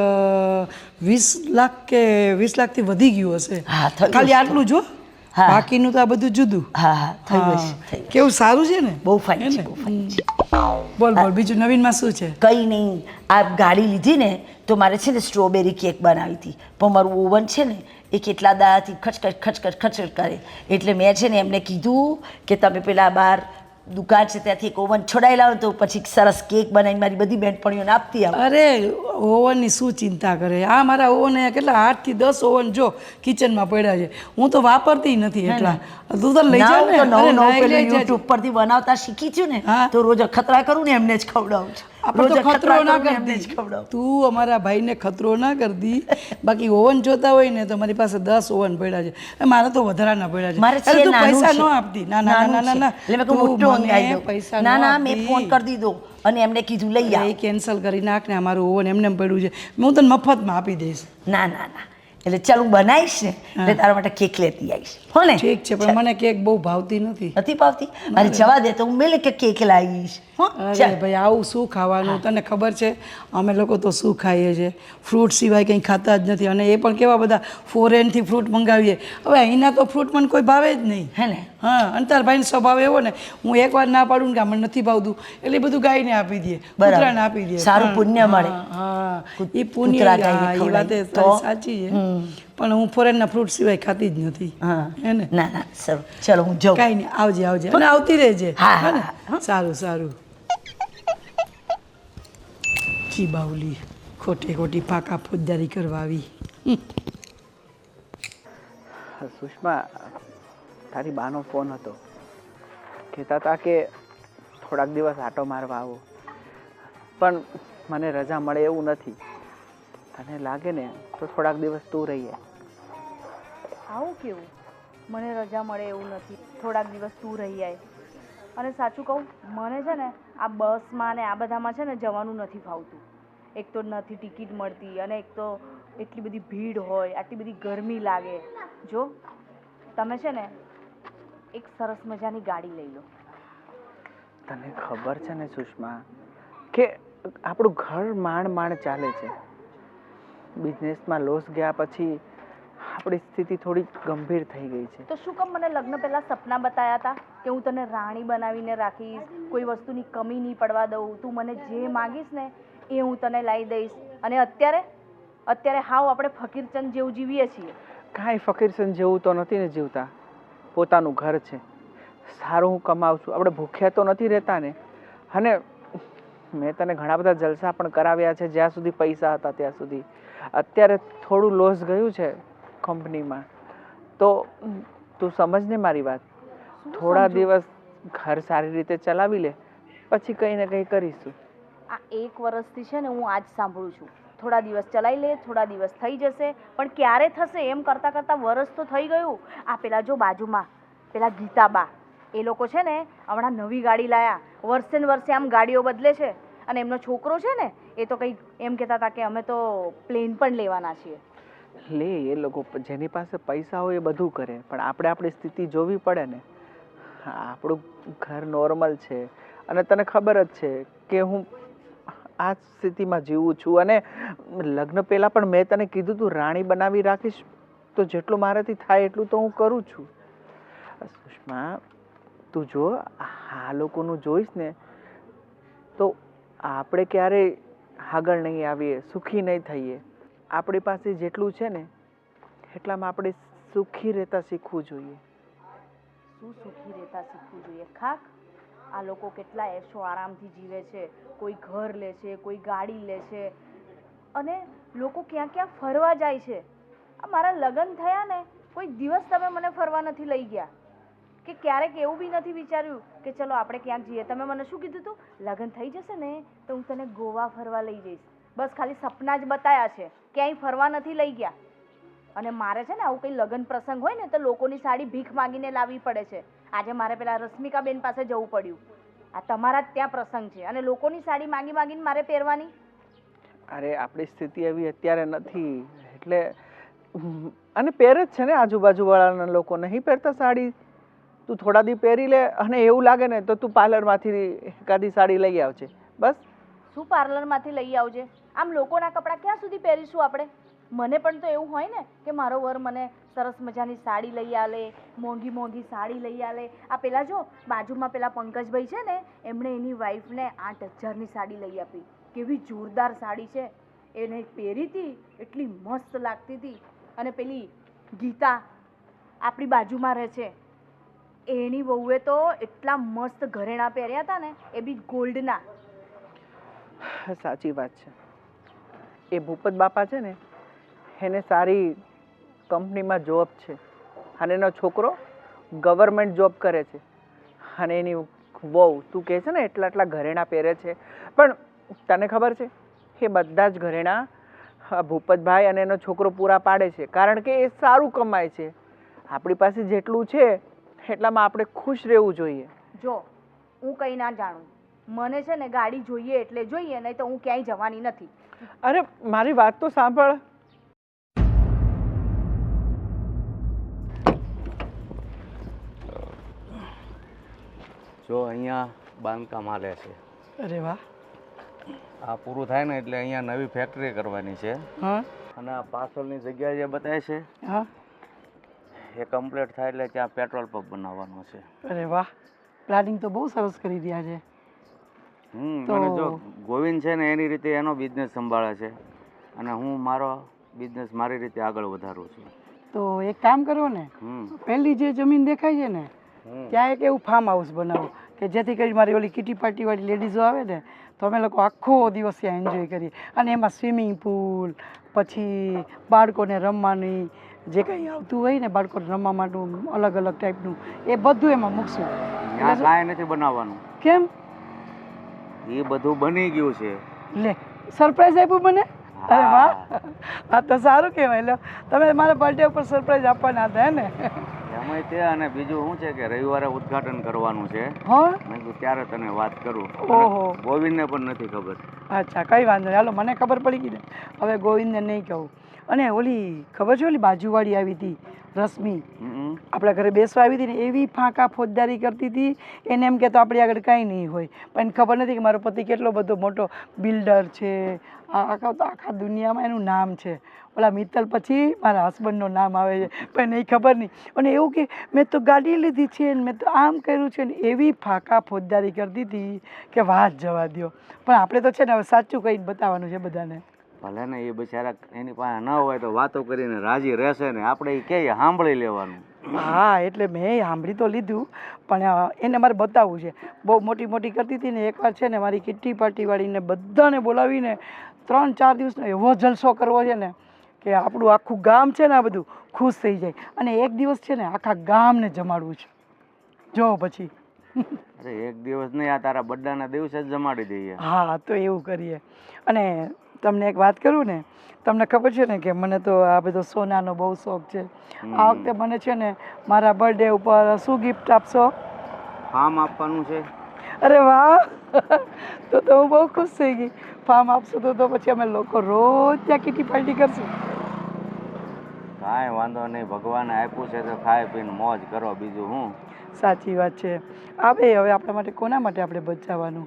20 લાખ કે 20 લાખથી વધી ગયું હશે હા, થયું ખાલી હશે. આટલું જો હા. બાકીનું તો આ બધું જુદું હા હા થયું હા. હશે થયું. કેવું સારું છે ને બહુ ફાઇન હે છે ને? બહુ ફાઇન છે બોલ બોલ બીજું નવીનમાં શું છે કંઈ નહીં આ ગાડી લીધી ને તો મારે છે ને સ્ટ્રોબેરી કેક બનાવી હતી પણ મારું ઓવન છે ને એ કેટલા દાડાથી ખચખચ કરે એટલે મેં છે ને એમને કીધું કે તમે પેલા બહાર દુકાન છે ત્યાંથી એક ઓવન છોડાઈ લાવો તો પછી સરસ કેક બનાવીને મારી બધી બહેનપણીઓને આપતી આવો અરે ઓવનની શું ચિંતા કરે આ મારા ઓવન કેટલા 8 થી 10 ઓવન જો કિચનમાં પડ્યા છે હું તો વાપરતી નથી એટલા તું તો લઈ ના, જા હું ને તો નવું અરે નવું ના, પેલું લઈ જાજે. યુટ્યુબ પરથી બનાવતા શીખી છું ને હા. તો રોજ અખતરા કરું ને એમને જ ખવડાવું છું આપણે રોજ તો ખતરો અખતરા ના કરું ને એમને જ કરતી ખવડાવું તું અમારા ભાઈને ખતરો ના કરતી બાકી ઓવન જોતા હોય ને તો મારી પાસે 10 ઓવન પડ્યા છે એ મારે તો વધારાના પડ્યા છે મારે છે અરે તું નાનું પૈસા છે. ન આપતી ના ના ના ના નાનું ના છે. એટલે મેં કહ્યું તું મોટું મને મંગાવી દઉં. પૈસા ના ન ના મેં આપતી. ફોન કરી દીધો અને એમને કીધું લઈ આવ એ કેન્સલ કરી નાખ ને અમારું ઓવન એમને એમ પડ્યું છે હું તને મફતમાં આપી દઈશ ના ના ના એટલે ચાલ હું બનાવીશ ને એટલે તારા માટે કેક લેતી આવીશ હો ને ઠીક છે પણ મને કેક બહુ ભાવતી નથી નથી ભાવતી અરે જવા દે તો હું મેલે કે કેક લાવીશ હો અરે ચાલ ભાઈ આવું શું ખાવાનું તને ખબર છે અમે લોકો તો શું ખાઈએ છીએ ફ્રૂટ સિવાય કંઈ ખાતા જ નથી અને એ પણ કેવા બધા ફોરેનથી ફ્રૂટ મંગાવીએ હવે અહીંના તો ફ્રૂટ મને કોઈ ભાવે જ નહીં હે ને હા અને તારા ભાઈનો સ્વભાવ એવો ને હું એકવાર ના પાડું ને કે આ મને નથી ભાવતું એટલે એ બધું ગાયને આપી દે બરાબર. કૂતરાને આપી દે સારું હા, પુણ્ય મળે. હા એ કૂતરા પુણ્ય ગાયને હા, એ વાત ખવડાવીએ. તારી તો? સાચી છે પણ હું ફોરેનના ફ્રૂટ સિવાય ખાતી જ નથી હા હે ને ના ના સારું ચલો હું જાઉં કાંઈ નહીં આવજે આવજે અને આવતી રહેજે હા, હે ને હા, સારું સારું જી બાવલી ખોટે ખોટી પાકા ફોજદારી કરવા આવી સુષ્મા તારી બાનો ફોન હતો કહેતા હતા કે થોડાક દિવસ આટો મારવા આવો પણ મને રજા મળે એવું નથી તને લાગે ને તો થોડાક દિવસ તું રહીએ આવું કેવું મને રજા મળે એવું નથી થોડાક દિવસ તું રહી આય અને સાચું કહું મને છે ને આ બસમાં ને આ બધામાં છે ને જવાનું નથી ફાવતું એક તો નથી ટિકિટ મળતી અને એક તો એટલી બધી ભીડ હોય આટલી બધી ગરમી લાગે જો તમે છે ને એક સરસ મજાની ગાડી લઈ લો તને ખબર છે ને સુષ્મા કે આપણું ઘર માંડ માંડ ચાલે છે બિઝનેસમાં લોસ ગયા પછી આપણી સ્થિતિ થોડી ગંભીર થઈ ગઈ છે તો શું કામ મને લગ્ન પહેલાં સપના બતાવ્યા હતા કે હું તને રાણી બનાવીને રાખીશ કોઈ વસ્તુની કમી નહીં પડવા દઉં તું મને જે માગીશ ને એ હું તને લાવી દઈશ અને અત્યારે હાવ આપણે ફકીરચંદ જેવું જીવીએ છીએ કાંઈ ફકીરસન જેવું તો નથી ને જીવતા પોતાનું ઘર છે સારું હું કમાવું છું આપણે ભૂખ્યા તો નથી રહેતા ને અને મેં તને ઘણા બધા જલસા પણ કરાવ્યા છે જ્યાં સુધી પૈસા હતા ત્યાં સુધી અત્યારે થોડું લોસ ગયું છે કંપનીમાં તો તું સમજ ને મારી વાત થોડા દિવસ ઘર સારી રીતે ચલાવી લે પછી કંઈ ને કંઈ કરીશું આ 1 વર્ષથી છે ને હું આજ સાંભળું છું થોડા દિવસ ચલાવી લે થોડા દિવસ થઈ જશે પણ ક્યારે થશે એમ કરતાં કરતાં વરસ તો થઈ ગયું આ પેલા જો બાજુમાં પેલા ગીતાબા એ લોકો છે ને હમણાં નવી ગાડી લાયા વર્ષે ને વર્ષે આમ ગાડીઓ બદલે છે અને એમનો છોકરો છે ને એ તો કંઈક એમ કહેતા હતા કે અમે તો પ્લેન પણ લેવાના છીએ લે એ લોકો જેની પાસે પૈસા હોય એ બધું કરે પણ આપણે આપણી સ્થિતિ જોવી પડે ને આપણું ઘર નોર્મલ છે અને તને ખબર જ છે કે હું આ સ્થિતિમાં જીવું છું અને લગ્ન પહેલાં પણ મેં તને કીધું તું રાણી બનાવી રાખીશ, તો જેટલું મારાથી થાય એટલું તો હું કરું છું. સુષ્મા, તું જો આ લોકોનું જોઈશ ને તો આપણે ક્યારેય આગળ નહીં આવીએ, સુખી નહીં થઈએ. આપણી પાસે જેટલું છે ને એટલામાં આપણે સુખી રહેતા શીખવું જોઈએ. શું સુખી રહેતા શીખવું જોઈએ? ખાક આ લોકો કેટલા એશો આરામથી જીવે છે, કોઈ ઘર લે છે, કોઈ ગાડી લે છે, અને લોકો ક્યાં ક્યાં ફરવા જાય છે. આ મારા લગ્ન થયા ને કોઈ દિવસ તમે મને ફરવા નથી લઈ ગયા, કે ક્યારેક એવું બી નથી વિચાર્યું કે ચલો આપણે ક્યાંક જઈએ. તમે મને શું કીધું હતું? લગ્ન થઈ જશે ને તો હું તને ગોવા ફરવા લઈ જઈશ. બસ ખાલી સપના જ બતાવ્યા છે, ક્યાંય ફરવા નથી લઈ ગયા. અને મારે છે ને આવું કંઈ લગ્ન પ્રસંગ હોય ને તો લોકોની સાડી ભીખ માંગીને લાવવી પડે છે. આજે મારે પેલા રશ્મિકાબેન પાસે જવું પડ્યું. આ તમારા જ ત્યાં પ્રસંગ છે અને લોકોની સાડી માંગી માંગીને મારે પહેરવાની. અરે આપણી સ્થિતિ એવી અત્યારે નથી એટલે અને પહેરે જ છે ને આજુબાજુવાળાના લોકો નહીં પહેરતા સાડી. તું થોડા દી પહેરી લે અને એવું લાગે ને તો તું પાર્લરમાંથી એકાદી સાડી લઈ આવજે બસ. શું પાર્લરમાંથી લઈ આવજે? આમ લોકોના કપડાં ક્યાં સુધી પહેરીશું આપણે? મને પણ તો એવું હોય ને કે મારો વર મને સરસ મજાની સાડી લઈ આલે, મોંઘી મોંઘી સાડી લઈ આલે. આ પેલા જો બાજુમાં પેલા પંકજભાઈ છે ને એમણે એની વાઈફને 8,000ની સાડી લઈ આપી. કેવી જોરદાર સાડી છે, એને પહેરી હતી એટલી મસ્ત લાગતી હતી. અને પેલી ગીતા આપણી બાજુમાં રહે છે, એની વહુએ તો એટલા મસ્ત ઘરેણાં પહેર્યા હતા ને, એ બી ગોલ્ડના. સાચી વાત છે. એ ભૂપત બાપા છે ને એને સારી કંપનીમાં જોબ છે અને એનો છોકરો ગવર્મેન્ટ જોબ કરે છે અને એની વહુ તું કહે છે ને એટલા એટલા ઘરેણાં પહેરે છે. પણ તને ખબર છે એ બધા જ ઘરેણાં ભૂપતભાઈ અને એનો છોકરો પૂરા પાડે છે, કારણ કે એ સારું કમાય છે. આપણી પાસે જેટલું છે એટલામાં આપણે ખુશ રહેવું જોઈએ. જો હું કંઈ ના જાણું, મને છે ને ગાડી જોઈએ એટલે જોઈએ, નહીં તો હું ક્યાંય જવાની નથી. અરે મારી વાત તો સાંભળ. જો અહીંયા બાંધકામ હાલે છે. અરે વાહ. આ પૂરું થાય ને એટલે અહીંયા નવી ફેક્ટરી કરવાની છે. હા અને આ પાછળની જગ્યા જે બતાવે છે હા. એ કમ્પ્લીટ થાય એટલે ત્યાં પેટ્રોલ પંપ બનાવવાનો છે. અરે વાહ, પ્લાનિંગ તો બહુ સરસ કરી રહ્યા છે. અને જો ગોવિંદ છે ને એની રીતે એનો બિઝનેસ સંભાળે છે અને હું મારો બિઝનેસ મારી રીતે આગળ વધારું છું. તો એક કામ કરો ને, પહેલી જે જમીન દેખાય છે ને ત્યાં એક એવું ફાર્મ હાઉસ બનાવો કે જેથી કરી મારી ઓલી કિટી પાર્ટી વાળી લેડીઝો આવે ને તો અમે લોકો આખો દિવસ ત્યાં એન્જોય કરીએ. અને એમાં સ્વિમિંગ પુલ, પછી બાળકોને રમવાની જે કંઈ આવતું હોય ને બાળકોને રમવા માટે અલગ અલગ ટાઈપનું એ બધું એમાં મૂકશું. ત્યાં કાંઈ નથી બનાવવાનું. કેમ? એ બધું બની ગયું છે. લે, સરપ્રાઈઝ આપ્યું મને? અરે વાહ, આ તો સારું કહેવાય. લો, તમે મારા બર્થડે ઉપર સરપ્રાઈઝ આપવાના હતા હે ને? એમાંય તે અને બીજું શું છે કે રવિવારે ઉદ્ઘાટન કરવાનું છે. હા, મેં કીધું ત્યારે તને વાત કરું. ઓહો, ગોવિંદને પણ નથી ખબર. અચ્છા, કંઈ વાંધો નહીં. હાલો, મને ખબર પડી ગઈ ને, હવે ગોવિંદને નહીં કહું. અને ઓલી ખબર છે ઓલી બાજુવાળી આવી હતી રશ્મિ, આપણા ઘરે બેસવા આવી હતી ને, એવી ફાંકા ફોજદારી કરતી હતી. એને એમ કે તો આપણી આગળ કાંઈ નહીં હોય, પણ એને ખબર નથી કે મારો પતિ કેટલો બધો મોટો બિલ્ડર છે. આખા દુનિયામાં એનું નામ છે. ઓલા મિત્તલ પછી મારા હસબન્ડનું નામ આવે છે, પણ એ ખબર નહીં. અને એવું કે મેં તો ગાડી લીધી છે ને મેં તો આમ કર્યું છે ને, એવી ફાંકા ફોજદારી કરતી હતી કે વાત જવા દો. પણ આપણે તો છે ને હવે સાચું કહીને બતાવવાનું છે બધાને. ભલે ને એ બિચારા એની પાસે ન હોય તો વાતો કરીને રાજી રહેશે ને, આપણે એ કહીએ સાંભળી લેવાનું. હા, એટલે મેં સાંભળી તો લીધું, પણ એને મારે બતાવવું છે. બહુ મોટી મોટી કરતી હતી ને, એકવાર છે ને મારી કિટ્ટી પાર્ટીવાળીને બધાને બોલાવીને 3-4 દિવસનો એવો જલસો કરવો છે ને કે આપણું આખું ગામ છે ને આ બધું ખુશ થઈ જાય. અને એક દિવસ છે ને આખા ગામને જમાડવું છે. જો પછી અરે એક દિવસ નહીં, આ તારા બર્થડેના દિવસે જ જમાડી દઈએ. હા, તો એવું કરીએ. અને તમને એક વાત કરું ને, તમને ખબર છે ને કે મને તો આ બધો સોનાનો બહુ શોખ છે. આ વખતે મને છે ને મારા બર્થડે ઉપર શું ગિફ્ટ આપશો? ફાર્મ આપવાનું છે. અરે વાહ, તો હું બહુ ખુશ થઈ ગઈ. ફાર્મ આપશો તો પછી અમે લોકો રોજ ત્યાં કિટી પાર્ટી કરશું. કાંઈ વાંધો નહીં, ભગવાને આપ્યું છે તો ખાઈ પીને મોજ કરો, બીજું હું. સાચી વાત છે. આવે હવે આપણા માટે કોના માટે આપણે બચાવવાનું?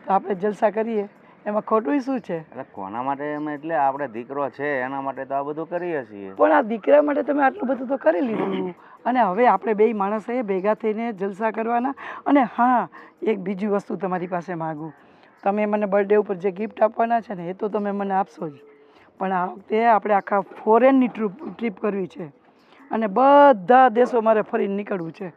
તો આપણે જલસા કરીએ, એમાં ખોટું શું છે? એટલે કોના માટે એમ, એટલે આપણે દીકરો છે એના માટે તો આ બધું કરીએ છીએ. પણ આ દીકરા માટે તમે આટલું બધું તો કરી લીધું, અને હવે આપણે બે માણસોએ ભેગા થઈને જલસા કરવાના. અને હા, એક બીજી વસ્તુ તમારી પાસે માગું. તમે મને બર્થડે ઉપર જે ગિફ્ટ આપવાના છે ને એ તો તમે મને આપશો જ, પણ આ વખતે આપણે આખા ફોરેનની ટ્રીપ કરવી છે, અને બધા દેશો મારે ફરીને નીકળવું છે.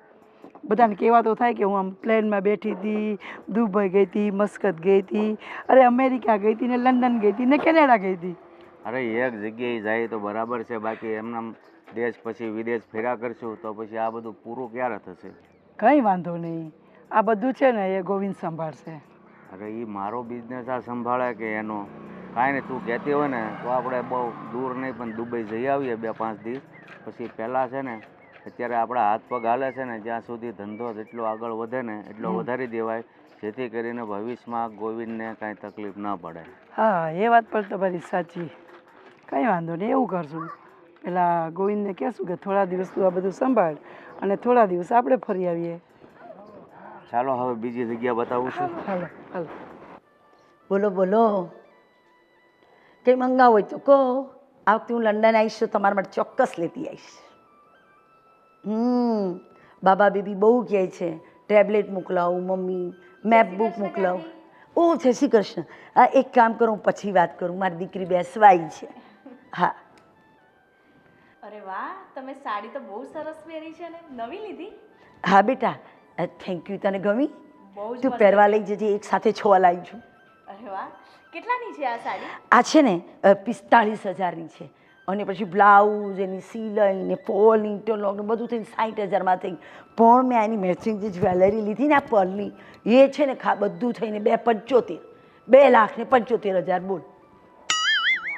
બધાને કહેવા તો થાય કે હું આમ પ્લેનમાં બેઠી હતી, દુબઈ ગઈ હતી, મસ્કત ગઈ હતી, અરે અમેરિકા ગઈ હતી ને લંડન ગઈ હતી ને કેનેડા ગઈ હતી. અરે એક જગ્યાએ જાય તો બરાબર છે, બાકી એમના દેશ પછી વિદેશ ફેરા કરશું તો પછી આ બધું પૂરું ક્યારે થશે? કંઈ વાંધો નહીં, આ બધું છે ને એ ગોવિંદ સંભાળશે. અરે એ મારો બિઝનેસ આ સંભાળે કે એનો? કાંઈ નહીં, તું કહેતી હોય ને તો આપણે બહુ દૂર નહીં પણ દુબઈ જઈ આવીએ 2-5 દિવસ પછી. પહેલાં છે ને અત્યારે આપણા હાથ પગ હાલે છે ને, જ્યાં સુધી ધંધો જેટલો આગળ વધે ને એટલો વધારી દેવાય, જેથી કરીને ભવિષ્યમાં ગોવિંદને કાંઈ તકલીફ ન પડે. હા, એ વાત પણ તમારી સાચી. કંઈ વાંધો નહીં, એવું કરશું. પેલા ગોવિંદને કહેશું કે થોડા દિવસ તું આ બધું સંભાળ અને થોડા દિવસ આપણે ફરી આવીએ. ચાલો હવે બીજી જગ્યા બતાવું છું. હાલો હાલો. બોલો બોલો, કંઈ મંગાવો હોય તો કહો. આ વખતે હું લંડન આવીશ તો તમારા માટે ચોક્કસ લેતી આવીશ. બાબા બેબી બહુ કહે છે ટેબ્લેટ મોકલાવું મમ્મી, મેપ બુક મોકલાવું. ઓ જય શ્રી કૃષ્ણ. હા, એક કામ કરું, પછી વાત કરું, મારી દીકરી બેસવાઈ છે. હા. અરે વાહ, તમે સાડી તો બહુ સરસ પહેરી છે ને, નવી લીધી? હા બેટા, થેન્ક યુ. તને ગમી? બહુ જ તું મસ્ત. પહેરવા લઈ જજે, એક સાથે 6 લાવી છું. અરે વાહ, કેટલાની છે આ સાડી? આ છે ને 45,000ની છે, અને પછી બ્લાઉઝ, એની સિલાઈ ને ફોલ ઇન્ટરલોક ને બધું થઈને 60,000માં થઈ. પણ મેં આની મેચિંગ જે જ્વેલરી લીધી ને આ પર્લની, એ છે ને બધું થઈને 2,75,000, 2,75,000 બોલ.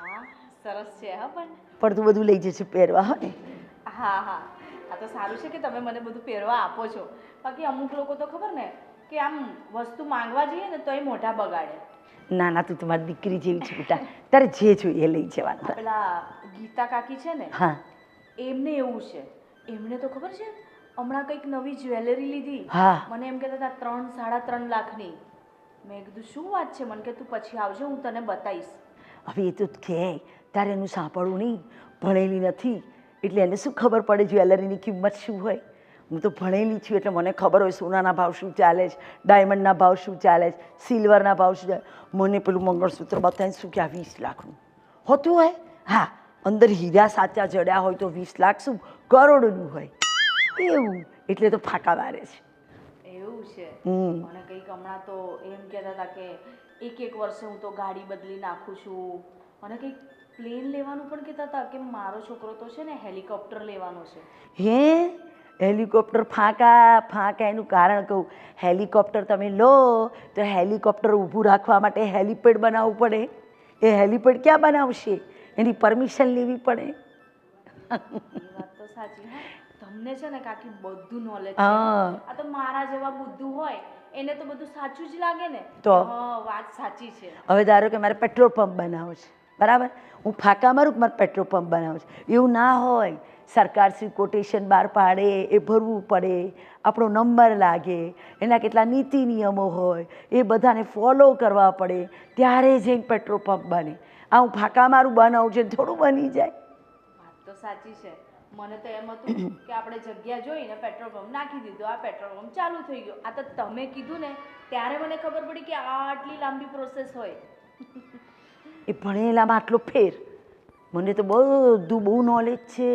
વાહ, સરસ છે હા. પણ તું બધું લઈ જશે પહેરવા, હા ને? હા હા, આ તો સારું છે કે તમે મને બધું પહેરવા આપો છો. બાકી અમુક લોકો તો ખબર ને કે આમ વસ્તુ માંગવા જઈએ ને તો એ મોઢા બગાડે. ના ના, તું તમારી દીકરી જેવી છે બેટા, તારે જે જોઈએ એ લઈ જવાનું. પેલા ગીતા કાકી છે ને, હા એમને એવું છે, એમને તો ખબર છે હમણાં કંઈક નવી જ્વેલરી લીધી. હા. મને એમ કહેતા હતા 3-3.5 લાખની. મેં કીધું શું વાત છે? મને કે તું પછી આવજો, હું તને બતાવીશ. હવે એ તો કહે, તારે એનું સાંભળવું નહીં. ભણેલી નથી એટલે એને શું ખબર પડે જ્વેલરીની કિંમત શું હોય? હું તો ભણેલી છું એટલે મને ખબર હોય સોનાના ભાવ શું ચાલે છે, ડાયમંડના ભાવ શું ચાલે છે, સિલ્વરના ભાવ શું ચાલે. મને પેલું મંગળસૂત્ર બતાવીને શું કે આ 20 લાખનું હોતું હોય. હા, અંદર હીરા સાચા જડ્યા હોય તો 20 લાખ શું કરોડનું હોય એવું. એટલે તો ફાંકા મારે છે. એવું છે. હમ. અને કંઈક હમણાં તો એમ કહેતા હતા કે એક વર્ષે હું તો ગાડી બદલી નાખું છું. અને કંઈક પ્લેન લેવાનું પણ કહેતા હતા કે મારો છોકરો તો છે ને હેલિકોપ્ટર લેવાનો છે. હે, હેલિકોપ્ટર ફાંકા ફાંકા? એનું કારણ કહું. હેલિકોપ્ટર તમે લો તો હેલિકોપ્ટર ઊભું રાખવા માટે હેલિપેડ બનાવવું પડે. એ હેલિપેડ ક્યાં બનાવશે? એની પરમિશન લેવી પડે. એ વાત તો સાચી. હા, તમને છે ને કાકી બધું નોલેજ છે. હા. આ તો મારા જેવા બુદ્ધુ હોય એને તો બધું સાચું જ લાગે ને. તો? હા, વાત સાચી છે. હવે ધારો કે મારે પેટ્રોલ પંપ બનાવવો છે, બરાબર? હું ફાંકા મારું કે મારે પેટ્રોલ પંપ બનાવવો છે, એવું ના હોય. સરકાર શ્રી કોટેશન બહાર પાડે, એ ભરવું પડે, આપણો નંબર લાગે, એના કેટલા નીતિ નિયમો હોય, એ બધાને ફોલો કરવા પડે, ત્યારે જઈને પેટ્રોલ પંપ બને. આ હું ફાંકા મારું બનાવું છે થોડું બની જાય. વાત તો સાચી છે. મને તો એમ હતું કે આપણે જગ્યા જોઈને પેટ્રોલ પંપ નાખી દીધો, આ પેટ્રોલ પંપ ચાલુ થઈ ગયો. આ તો તમે કીધું ને ત્યારે મને ખબર પડી કે આ આટલી લાંબી પ્રોસેસ હોય. એ ભણેલામાં આટલો ફેર. મને તો બધું બહુ નોલેજ છે.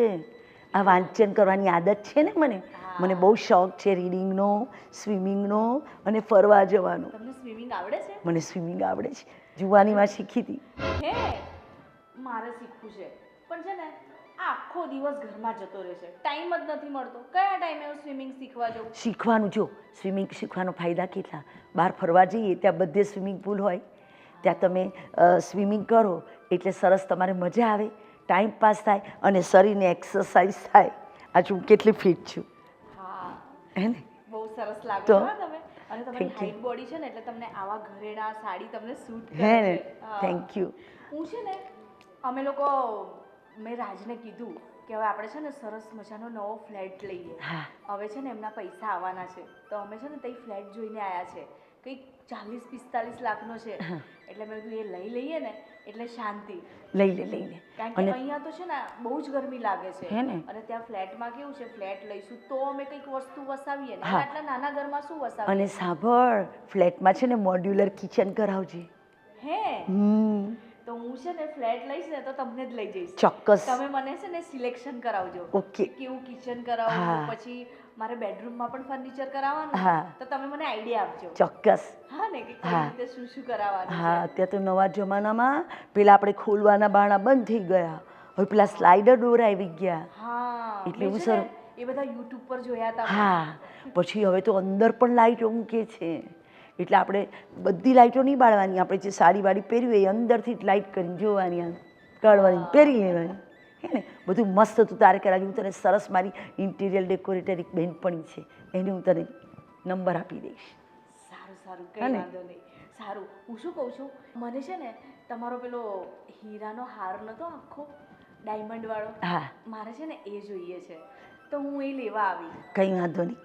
આ વાંચન કરવાની આદત છે ને મને બહુ શોખ છે રીડિંગનો, સ્વિમિંગનો અને ફરવા જવાનો. તમને સ્વિમિંગ આવડે છે? મને સ્વિમિંગ આવડે છે, જુવાનીમાં શીખી હતી. હે, મારે શીખવું છે. પણ છે ને આ આખો દિવસ ઘરમાં જતો રહે છે, ટાઈમ જ નથી મળતો. કયા ટાઈમે હું સ્વિમિંગ શીખવા જાઉં? શીખવાનું, જો સ્વિમિંગ શીખવાનો ફાયદા કેટલા. બહાર ફરવા જઈએ ત્યાં બધે સ્વિમિંગ પુલ હોય, ત્યાં તમે સ્વિમિંગ કરો એટલે સરસ તમારે મજા આવે, ટાઈમ પાસ થાય અને શરીરને એક્સરસાઇઝ થાય. આજે હું કેટલી ફિટ છું, હા, હે ને? બહુ સરસ લાગો તો? છો હા તમે. અને તમારી Thank you. હાઈટ બોડી છે ને એટલે તમને આવા ઘરેણા સાડી તમને સૂટ કરે હે ને? છે. હા. Thank you. હું છે ને અમે લોકો, મેં રાજને કીધું કે હવે આપણે છે ને સરસ મજાનો નવો ફ્લેટ લઈએ. હા. હવે છે ને એમના પૈસા આવવાના છે તો અમે છે ને તઈ ફ્લેટ જોઈને આવ્યા છે. કંઈક 40-45 લાખનો છે એટલે મેં કીધું એ લઈ લઈએ ને એટલે શાંતિ. લઈ લે કારણ કે અહીંયા તો છે ને બહુ જ ગરમી લાગે છે હે ને? અને ત્યાં ફ્લેટમાં કેવું છે, ફ્લેટ લઈશું તો અમે કંઈક વસ્તુ વસાવીએ ને, હા. આટલા નાના ઘરમાં શું વસાવીએ? અને સાંભળ, ફ્લેટમાં છે ને મોડ્યુલર કિચન કરાવજે. હે હમ તો હું છે ને ફ્લેટ લઈશ ને તો તમને જ લઈ જઈશ. ચોક્કસ. તમે મને છે ને સિલેક્શન કરાવજો. ઓકે. કેવું કિચન કરાવવું, હા. પછી મારે બેડરૂમમાં પણ ફર્નિચર કરાવવાનું, હા. તો તમે મને આઈડિયા આપજો. ચોક્કસ. હા ને, કે કઈ હા. રીતે શું શું કરાવવાનું હા, છે. અત્યારે તો નવા જમાનામાં પેલા આપણે ખોલવાના બારણા બંધ થઈ ગયા, હવે પેલા સ્લાઇડર ડોર આવી ગયા. હા એટલે મેં એવું છે ને સર- એ બધા યુટ્યુબ પર જોયા હતા. હા, પછી હવે તો અંદર પણ લાઇટો મૂકે છે, એટલે આપણે બધી લાઇટો નહીં બાળવાની, આપણે જે સાડી વાડી પહેરવી હોય એ અંદરથી જ લાઇટ કરીને જોવાની, આમ કાઢવાની, પહેરી લેવાની. હે ને, બધું મસ્ત તું તારે કરાવી. હું તને સરસ મારી ઇન્ટિરિયર ડેકોરેટર એક બહેનપણી છે, એને હું તને નંબર આપી દઈશ. સારું સારું, હા કઈ ને? વાંધો નહીં. સારું, હું શું કહું છું, મને છે ને તમારો પેલો હીરાનો હાર નતો આખો ડાયમંડ વાળો, હા, મારે છે ને એ જોઈએ છે, તો હું એ લેવા આવી. કંઈ વાંધો નહીં,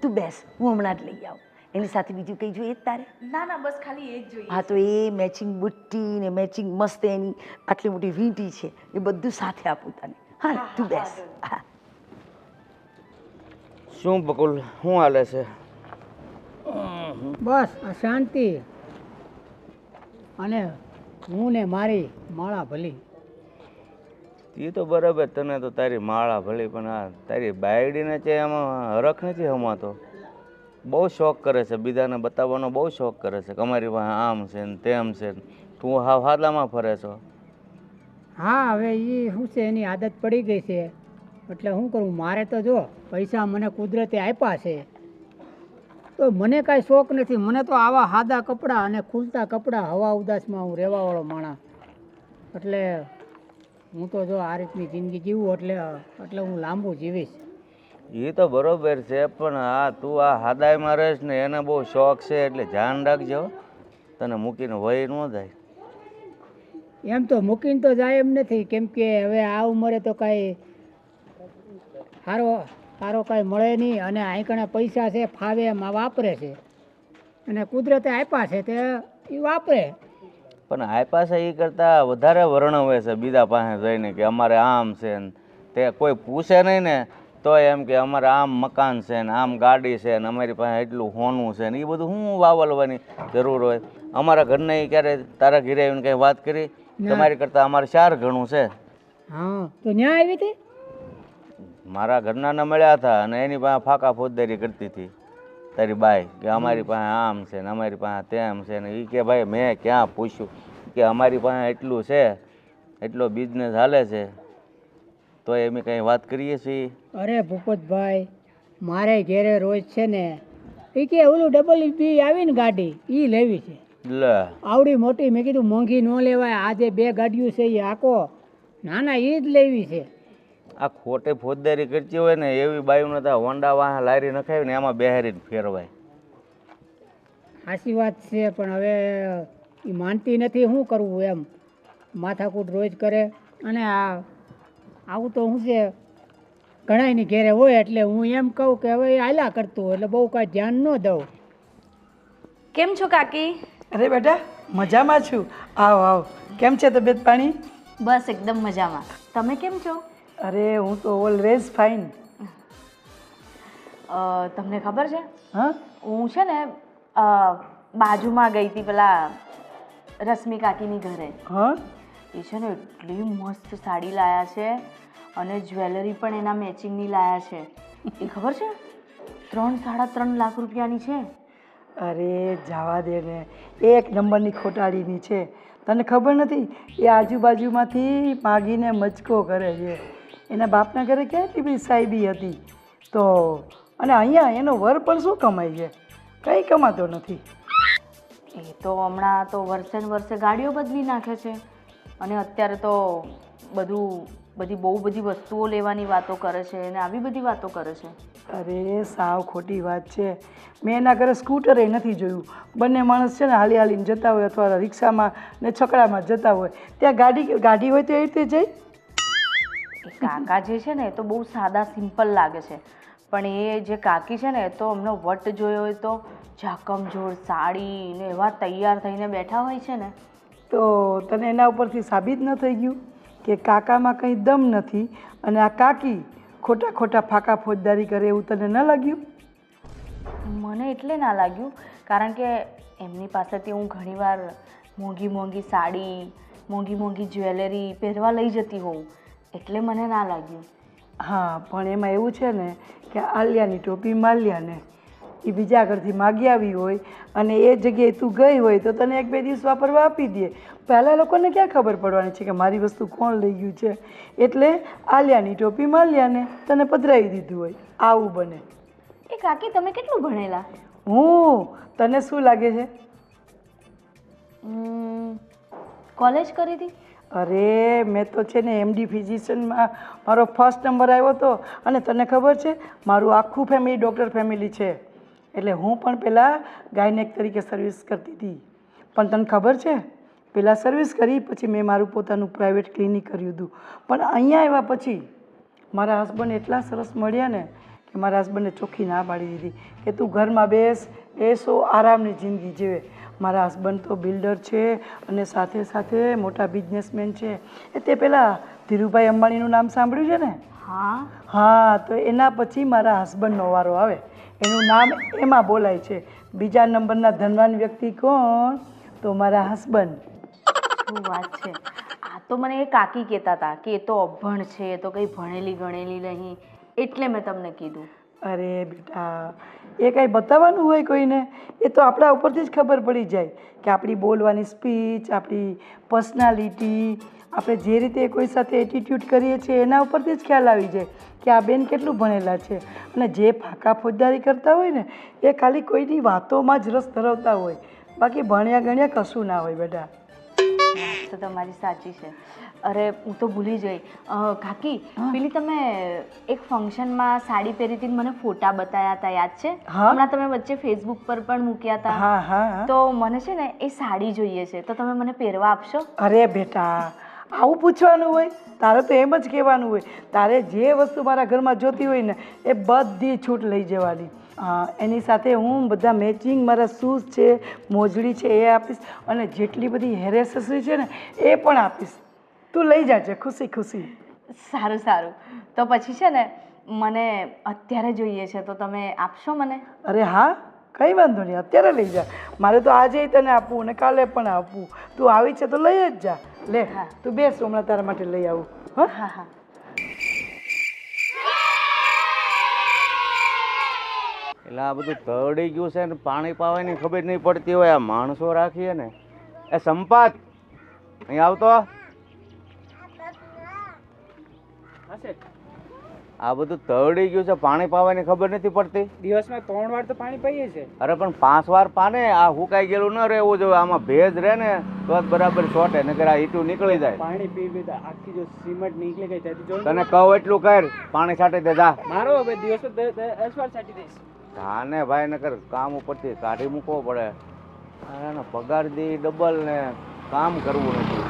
તું બેસ, હું હમણાં જ લઈ આવું. એની સાથે બીજું કંઈ જોઈએ જ તારે? ના ના, બસ ખાલી એ જ જોઈએ. હા, તો એ મેચિંગ બુટ્ટી ને મેચિંગ મસ્ત એની આટલી મોટી વીંટી છે, એ બધું સાથે આપું તને. હા, હા, તું હા, બેસ. વાંધો હા. શું બકુલ, શું હાલે છે? બસ આ શાંતિ. અને હું ને મારી માળા ભલી. એ તો બરાબર, તને તો તારી માળા ભળી, પણ આ તારી બાયડીને છે એમાં હરખ નથી હમાતો. બહુ શોખ કરે છે, બીજાને બતાવવાનો બહુ શોખ કરે છે કે અમારી પાસે આમ છે ને તેમ છે ને. તું હાવ હાદામાં ફરે છો. હા, હવે એ શું છે, એની આદત પડી ગઈ છે, એટલે શું કરું. મારે તો જો પૈસા મને કુદરતે આપ્યા છે, તો મને કાંઈ શોખ નથી. મને તો આવા સાદા કપડાં અને ખુલતા કપડાં, હવા ઉદાસમાં હું રહેવાવાળો માણસ, એટલે હું તો જો આ રીતની જિંદગી જીવું એટલે હું લાંબુ જીવીશ. એ તો બરોબર છે, પણ આ તું આ હાદાઈમાં રહીશ ને, એને બહુ શોખ છે, એટલે ધ્યાન રાખજો, તને મૂકીને વહી ન જાય. એમ તો મૂકીને તો જાય એમ નથી, કેમ કે હવે આ ઉંમરે તો કાંઈ સારો કાંઈ મળે નહીં, અને આંકણે પૈસા છે ફાવે એમાં વાપરે છે, અને કુદરતે આપ્યા છે તે એ વાપરે. પણ આપ્યા છે એ કરતાં વધારે વર્ણવે છે બીજા પાસે જઈને કે અમારે આમ છે ને તે. કોઈ પૂછે નહીં ને તો એમ કે અમારે આમ મકાન છે ને આમ ગાડી છે ને અમારી પાસે એટલું હોનું છે ને. એ બધું શું વાવલવાની જરૂર હોય? અમારા ઘરને ઈ ક્યારે તારા ઘરે આવીને કંઈ વાત કરી? તમારી કરતાં અમારે 4 ગણું છે. હા, તો ન્યા આવી હતી. મારા ઘરનાને મળ્યા હતા અને એની પાસે ફાંકા ફોજદારી કરતી હતી તારી બાઈ, કે અમારી પાસે આમ છે ને અમારી પાસે તેમ છે ને. એ કે ભાઈ મેં ક્યાં પૂછ્યું, કે અમારી પાસે એટલું છે, એટલો બિઝનેસ હાલે છે, તો એમ કંઈ વાત કરીએ છીએ. અરે ભૂપતભાઈ, મારે ઘેરે રોજ છે ને એ કે ઓલું WB આવીને ગાડી એ લેવી છે, લે આવડી મોટી. મેં કીધું મોંઘી ન લેવાય, આ જે 2 ગાડીઓ છે એ આખો ના એ જ લેવી છે. આ ખોટે ફોજદારી કરતી હોય ને એવી બાયુને તો હોન્ડા વાહ લારી નખાવી ને એમાં બેહારીને ફેરવાય. સાચી વાત છે, પણ હવે એ માનતી નથી. શું કરવું એમ, માથાકૂટ રોજ કરે. અને આવું તો શું છે, ઘણાયની ઘેરે હોય, એટલે હું એમ કહું કે હવે એ હાલ્યા કરતું હોય, એટલે બહુ કાંઈ ધ્યાન ન દઉં. કેમ છો કાકી? અરે બેટા, મજામાં છું. આવ આવ. કેમ છે તબિયત પાણી? બસ એકદમ મજામાં. તમે કેમ છો? અરે હું તો ઓલવેઝ ફાઇન. તમને ખબર છે, હા, હું છે ને બાજુમાં ગઈ હતી પેલા રશ્મિ કાકીની ઘરે. હા, એ છે ને એટલી મસ્ત સાડી લાયા છે, અને જ્વેલરી પણ એના મેચિંગની લાયા છે. એ ખબર છે 3-3.5 લાખ રૂપિયાની છે. અરે જવા દે ને, 1 નંબરની ખોટાડીની છે. તને ખબર નથી, એ આજુબાજુમાંથી માગીને મચકો કરે છે. એના બાપના ઘરે કેટલી બધી સાહેબી હતી તો, અને અહીંયા એનો વર પણ શું કમાય છે? કંઈ કમાતો નથી. એ તો હમણાં તો વર્ષે ને વર્ષે ગાડીઓ બદલી નાખે છે, અને અત્યારે તો બહુ બધી વસ્તુઓ લેવાની વાતો કરે છે, અને આવી બધી વાતો કરે છે. અરે સાવ ખોટી વાત છે. મેં એના ઘરે સ્કૂટર એ નથી જોયું. બંને માણસ છે ને હાલી હાલીને જતા હોય, અથવા રિક્ષામાં ને છકડામાં જતા હોય. ત્યાં ગાડી હોય તો એ રીતે જઈ. એ કાકા જે છે ને એ તો બહુ સાદા સિમ્પલ લાગે છે, પણ એ જે કાકી છે ને એ તો એમનો વટ જોયો હોય તો ઝાકમઝોળ સાડી ને એવા તૈયાર થઈને બેઠા હોય છે ને. તો તને એના ઉપરથી સાબિત ન થઈ ગયું કે કાકામાં કંઈ દમ નથી અને આ કાકી ખોટા ખોટા ફાકા ફોજદારી કરે એવું તને ન લાગ્યું? મને એટલે ના લાગ્યું કારણ કે એમની પાસેથી હું ઘણીવાર મોંઘી મોંઘી સાડી મોંઘી મોંઘી જ્વેલરી પહેરવા લઈ જતી હોઉં એટલે મને ના લાગ્યું. હા, પણ એમાં એવું છે ને કે આલિયાની ટોપી માલ્યાને એ બીજા ઘરથી માગી આવી હોય અને એ જગ્યાએ તું ગઈ હોય તો તને 1-2 દિવસ વાપરવા આપી દે. પહેલાં લોકોને ક્યાં ખબર પડવાની છે કે મારી વસ્તુ કોણ લઈ ગયું છે? એટલે આલિયાની ટોપી માલ્યાને તને પધરાવી દીધું હોય, આવું બને. એ કાકી તમે કેટલું ભણેલા? તને શું લાગે છે? કોલેજ કરી હતી? અરે મેં તો છે ને MD ફિઝિશિયનમાં મારો ફર્સ્ટ નંબર આવ્યો હતો અને તને ખબર છે મારું આખું ફેમિલી ડૉક્ટર ફેમિલી છે એટલે હું પણ પહેલાં ગાયનેક તરીકે સર્વિસ કરતી હતી. પણ તને ખબર છે પહેલાં સર્વિસ કરી પછી મેં મારું પોતાનું પ્રાઇવેટ ક્લિનિક કર્યું હતું. પણ અહીંયા આવ્યા પછી મારા હસબન્ડ એટલા સરસ મળ્યા ને કે મારા હસબન્ડે ચોખ્ખી ના પાડી દીધી કે તું ઘરમાં બેસ, એસો આરામની જિંદગી જીવે. મારા હસબન્ડ તો બિલ્ડર છે અને સાથે સાથે મોટા બિઝનેસમેન છે. તે પહેલાં ધીરુભાઈ અંબાણીનું નામ સાંભળ્યું છે ને? હા, તો એના પછી મારા હસબન્ડનો વારો આવે. એનું નામ એમાં બોલાય છે. બીજા નંબરના ધનવાન વ્યક્તિ કોણ? તો મારા હસબન્ડ. શું વાત છે! આ તો મને એ કાકી કહેતા હતા કે એ તો અભણ છે, એ તો કંઈ ભણેલી ગણેલી નહીં એટલે મેં તમને કીધું. અરે બેટા, એ કાંઈ બતાવવાનું હોય કોઈને? એ તો આપણા ઉપરથી જ ખબર પડી જાય કે આપણી બોલવાની સ્પીચ, આપણી પર્સનાલિટી, આપણે જે રીતે કોઈ સાથે એટીટ્યૂડ કરીએ છીએ એના ઉપરથી જ ખ્યાલ આવી જાય કે આ બેન કેટલું ભણેલા છે. અને જે ફાંકા ફોજદારી કરતા હોય ને એ ખાલી કોઈની વાતોમાં જ રસ ધરાવતા હોય, બાકી ભણ્યા ગણ્યા કશું ના હોય બેટા. વાત તો તમારી સાચી છે. અરે હું તો ભૂલી જઈ કાકી, પેલી તમે એક ફંક્શનમાં સાડી પહેરી હતી મને ફોટા બતાવ્યા હતા, યાદ છે? હમણાં તમે વચ્ચે ફેસબુક પર પણ મૂક્યા હતા. હા. તો મને છે ને એ સાડી જોઈએ છે, તો તમે મને પહેરવા આપશો? અરે બેટા, આવું પૂછવાનું હોય? તારે તો એમ જ કહેવાનું હોય, તારે જે વસ્તુ મારા ઘરમાં જોતી હોય ને એ બધી છૂટ લઈ જવાની. એની સાથે હું બધા મેચિંગ મારા શૂઝ છે, મોજડી છે એ આપીશ અને જેટલી બધી હેર એસેસરી છે ને એ પણ આપીશ. તું લઈ જાજે ખુશી ખુશી. સારું. તો પછી છે ને મને અત્યારે જોઈએ છે તો તમે આપશો મને? અરે હા, કંઈ વાંધો નહીં, અત્યારે લઈ જા. મારે તો આજે તને આપવું ને કાલે પણ આપવું. તું આવી છે તો લઈ જ જા. લે તું બેસ, હમણાં તારા માટે લઈ આવું. હા. એટલે આ બધું તળી ગયું છે ને પાણી પાવાની ખબર નહીં પડતી હોય. આ માણસો રાખીએ ને. એ સંપાત અહીં આવતો. આ બધું તળી ગયું છે, પાણી પાવાની ખબર નથી પડતી. દિવસમાં 3 વાર તો પાણી પીએ છે. અરે પણ 5 વાર પાને આ હુકાઈ ગયેલું ન રહેવું જોઈએ. આમાં ભેજ રહે ને તો જ બરાબર છોટે, નકર આ ઈટું નીકળી જાય. પાણી પી આખી જો સિમેન્ટ નીકળી ગઈ ત્યાંથી જો. તને કહું એટલું કર, પાણી છાંટી દે જા. મારો હવે દિવસમાં 10 વાર છાંટી દઈશ. હા ને ભાઈ, નકર કામ ઉપરથી કાઢી મૂકવો પડે. અરે પગાર દી ડબલ ને કામ કરવું નથી.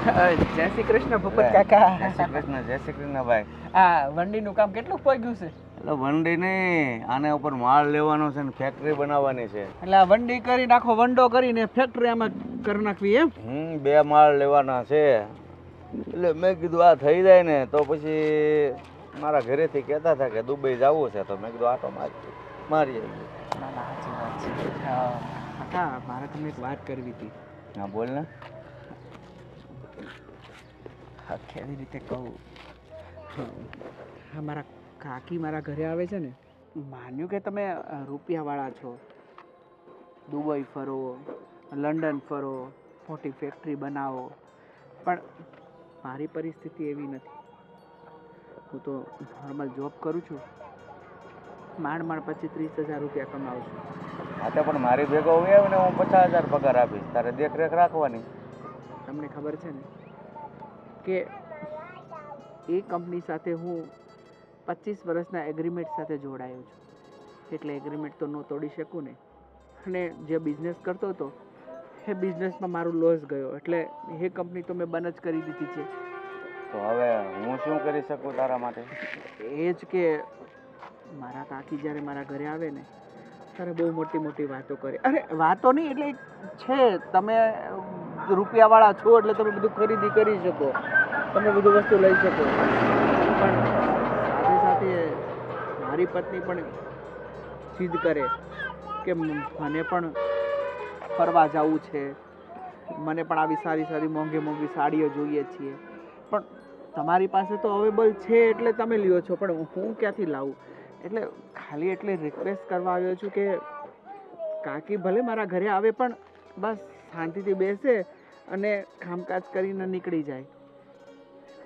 જય શ્રી કૃષ્ણ ભૂપત કાકા. જય શ્રી કૃષ્ણ ભાઈ. આ વંડીનું કામ કેટલું પગ્યું છે? એટલે વંડી નહીં, આને ઉપર માલ લેવાનો છે ને ફેક્ટરી બનાવવાની છે. એટલે આ વંડી કરી નાખો, વંડો કરીને ફેક્ટરી આમાં કરી નાખવી એમ? 2 માળ લેવાના છે. એટલે મેં કીધું આ થઈ જાય ને તો પછી મારા ઘરેથી કહેતા હતા કે દુબઈ જવું છે, તો મેં કીધું આટો મારી આવી. ના સાચી વાત છે. કાકા મારે તમને એક વાત કરવી હતી. હા બોલ ને. હા કેવી રીતે કહું? હા, મારા કાકી મારા ઘરે આવે છે ને, માન્યું કે તમે રૂપિયાવાળા છો, દુબઈ ફરો, લંડન ફરો, મોટી ફેક્ટરી બનાવો, પણ મારી પરિસ્થિતિ એવી નથી. હું તો નોર્મલ જોબ કરું છું, માંડ 25-30 હજાર રૂપિયા કમાવું છું. હા તો પણ મારી ભેગો હોય ને હું 50,000 પગાર આપીશ, તારે દેખરેખ રાખવાની. તમને ખબર છે ને કે એ કંપની સાથે હું 25 વર્ષના એગ્રીમેન્ટ સાથે જોડાયો છું, એટલે એગ્રીમેન્ટ તો ન તોડી શકું ને. અને જે બિઝનેસ કરતો હતો એ બિઝનેસમાં મારું લોસ ગયો, એટલે એ કંપની તો મેં બંધ જ કરી દીધી છે. તો હવે હું શું કરી શકું તારા માટે? એ જ કે મારા કાકી જ્યારે મારા ઘરે આવે ને તારે બહુ મોટી મોટી વાતો કરી. અરે વાતો નહીં, એટલે છે તમે રૂપિયાવાળા છો એટલે તમે બધું ખરીદી કરી શકો, તમે બધું વસ્તુ લઈ શકો. પણ સાથે સાથે મારી પત્ની પણ જીદ કરે કે મને પણ ફરવા જવું છે, મને પણ આવી સારી સારી મોંઘી મોંઘી સાડીઓ જોઈએ છીએ. પણ તમારી પાસે તો અવેલેબલ છે એટલે તમે લ્યો છો, પણ હું ક્યાંથી લાવું? એટલે ખાલી એટલી રિક્વેસ્ટ કરવા આવ્યો છું કે કાકી ભલે મારા ઘરે આવે પણ બસ શાંતિથી બેસે અને કામકાજ કરીને નીકળી જાય.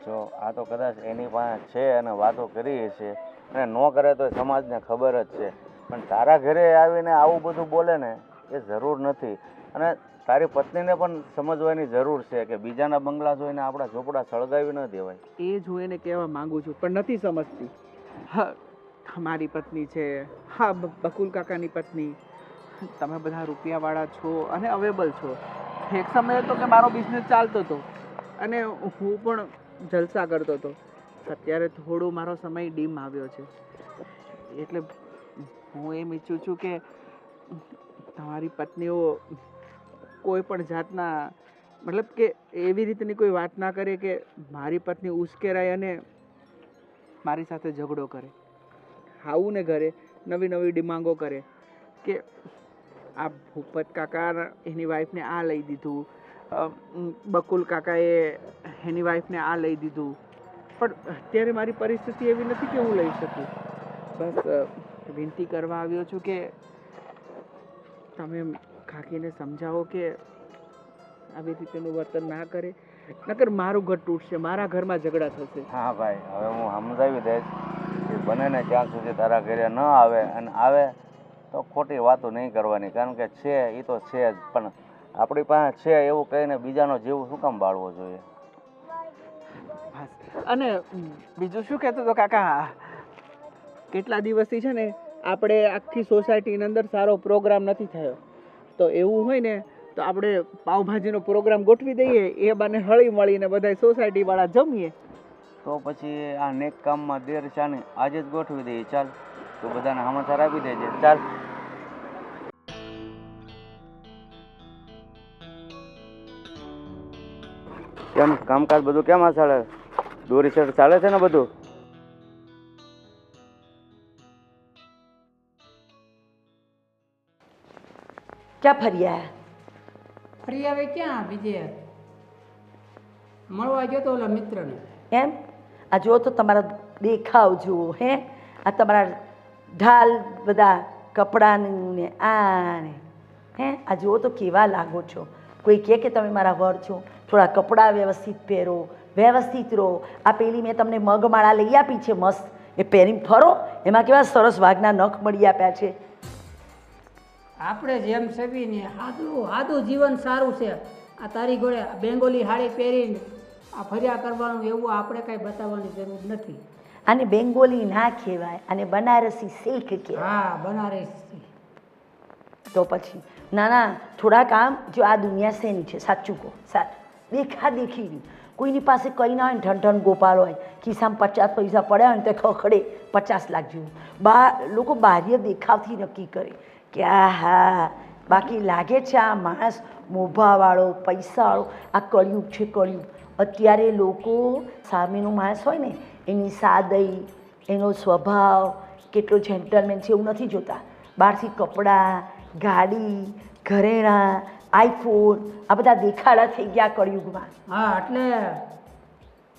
જો આ તો કદાચ એની પાસે છે અને વાતો કરી છે અને ન કરે તો સમાજને ખબર જ છે, પણ તારા ઘરે આવીને આવું બધું બોલે ને એ જરૂર નથી. અને તારી પત્નીને પણ સમજવાની જરૂર છે કે બીજાના બંગલા જોઈને આપણા ઝૂંપડા સળગાવી ન દેવાય. એ જ હું એને કહેવા માંગુ છું પણ નથી સમજતી. હા, મારી પત્ની છે, હા બકુલ કાકાની પત્ની, તમે બધા રૂપિયાવાળા છો અને અવેલેબલ છો. એક સમય હતો કે મારો બિઝનેસ ચાલતો હતો અને હું પણ જલસા કરતો હતો. અત્યારે થોડો મારો સમય ડીમ આવ્યો છે, એટલે હું એમ ઈચ્છું છું કે તમારી પત્નીઓ કોઈ પણ જાતના મતલબ કે એવી રીતની કોઈ વાત ના કરે કે મારી પત્ની ઉશ્કેરાય અને મારી સાથે ઝઘડો કરે. આવું ને ઘરે નવી નવી ડિમાન્ડો કરે કે આ ભૂપત કાકા એની વાઈફને આ લઈ દીધું, બકુલ કાકાએ એની વાઈફને આ લઈ દીધું. પણ અત્યારે મારી પરિસ્થિતિ એવી નથી કે હું લઈ શકું. બસ વિનંતી કરવા આવ્યો છું કે તમે કાકીને સમજાવો કે આવી રીતેનું વર્તન ના કરે, નકર મારું ઘર તૂટશે, મારા ઘરમાં ઝઘડા થશે. હા ભાઈ, હવે હું સમજાવી દઈશ કે બને ને ત્યાં સુધી તારા ઘરે ન આવે, અને આવે તો ખોટી વાતો નહીં કરવાની, કારણ કે છે એ તો છે જ, પણ આપણી પાસે છે એવું કહીને બીજાનો જીવ શું કામ બાળવો જોઈએ? બસ. અને બીજું શું કહેતો હતો કાકા, કેટલા દિવસથી છે ને આપણે આખી સોસાયટીની અંદર સારો પ્રોગ્રામ નથી થયો, તો એવું હોય ને તો આપણે પાવભાજીનો પ્રોગ્રામ ગોઠવી દઈએ, એ બાને હળી મળીને બધા સોસાયટી વાળા જમીએ. તો પછી આ નેક કામમાં દેર ચાની આજે જ ગોઠવી દઈએ. ચાલ, તું બધાને સમાચાર આપી દેજે. ચાલ. કેમ કામકાજ બધું કેમ આ ચાલે? દોરી સેટ ચાલે છે ને બધું? ક્યાં ફરી આયા? ફરી આવે ક્યાં? બીજે મળવા ગયો તો ઓલા મિત્રને. એમ? આ જુઓ તો તમારા દેખાવ જુઓ, હે આ તમારા ઢાલ બધા કપડાનું ને આ ને, હે આ જુઓ તો કેવા લાગો છો. કોઈ કહે કે તમે મારા વર છો? થોડા કપડાં વ્યવસ્થિત પહેરો, વ્યવસ્થિત રહો. આ પેલી મેં તમને મગમાળા લઈ આપી છે મસ્ત, એ પહેરીને ફરો. એમાં કેવા સરસ વાઘના નખ મળી આપ્યા છે. આપણે જેમ સવીને સાદું જીવન સારું છે. આ તારી ઘોડે બેંગોલી સાડી પહેરીને આ ફર્યા કરવાનું એવું આપણે કાંઈ બતાવવાની જરૂર નથી. આને બેંગોલી ના કહેવાય, આને બનારસી સિલ્ક કહેવાય. હા, બનારસી. તો પછી ના ના, થોડાક આમ જો આ દુનિયા શેની છે સાચું કહો, સાચું દેખા દેખીની. કોઈની પાસે કંઈ ના હોય ને ઠન ગોપાલ હોય, ખિસ્સામાં 50 પૈસા પડ્યા હોય ને તો ખખડે 50 લાખ જેવું. લોકો બાહ્ય દેખાવથી નક્કી કરે કે આ હા, બાકી લાગે છે આ માણસ મોભાવાળો, પૈસાવાળો. આ કળિયુગ છે, કળિયુગ. અત્યારે લોકો સામેનો માણસ હોય ને એની સાદઈ, એનો સ્વભાવ કેટલો જેન્ટલમેન છે એવું નથી જોતા. બહારથી કપડાં, ગાડી, ઘરેણાં, આઈફોન આ બધા દેખાડા થઈ ગયા કળિયુગમાં. હા,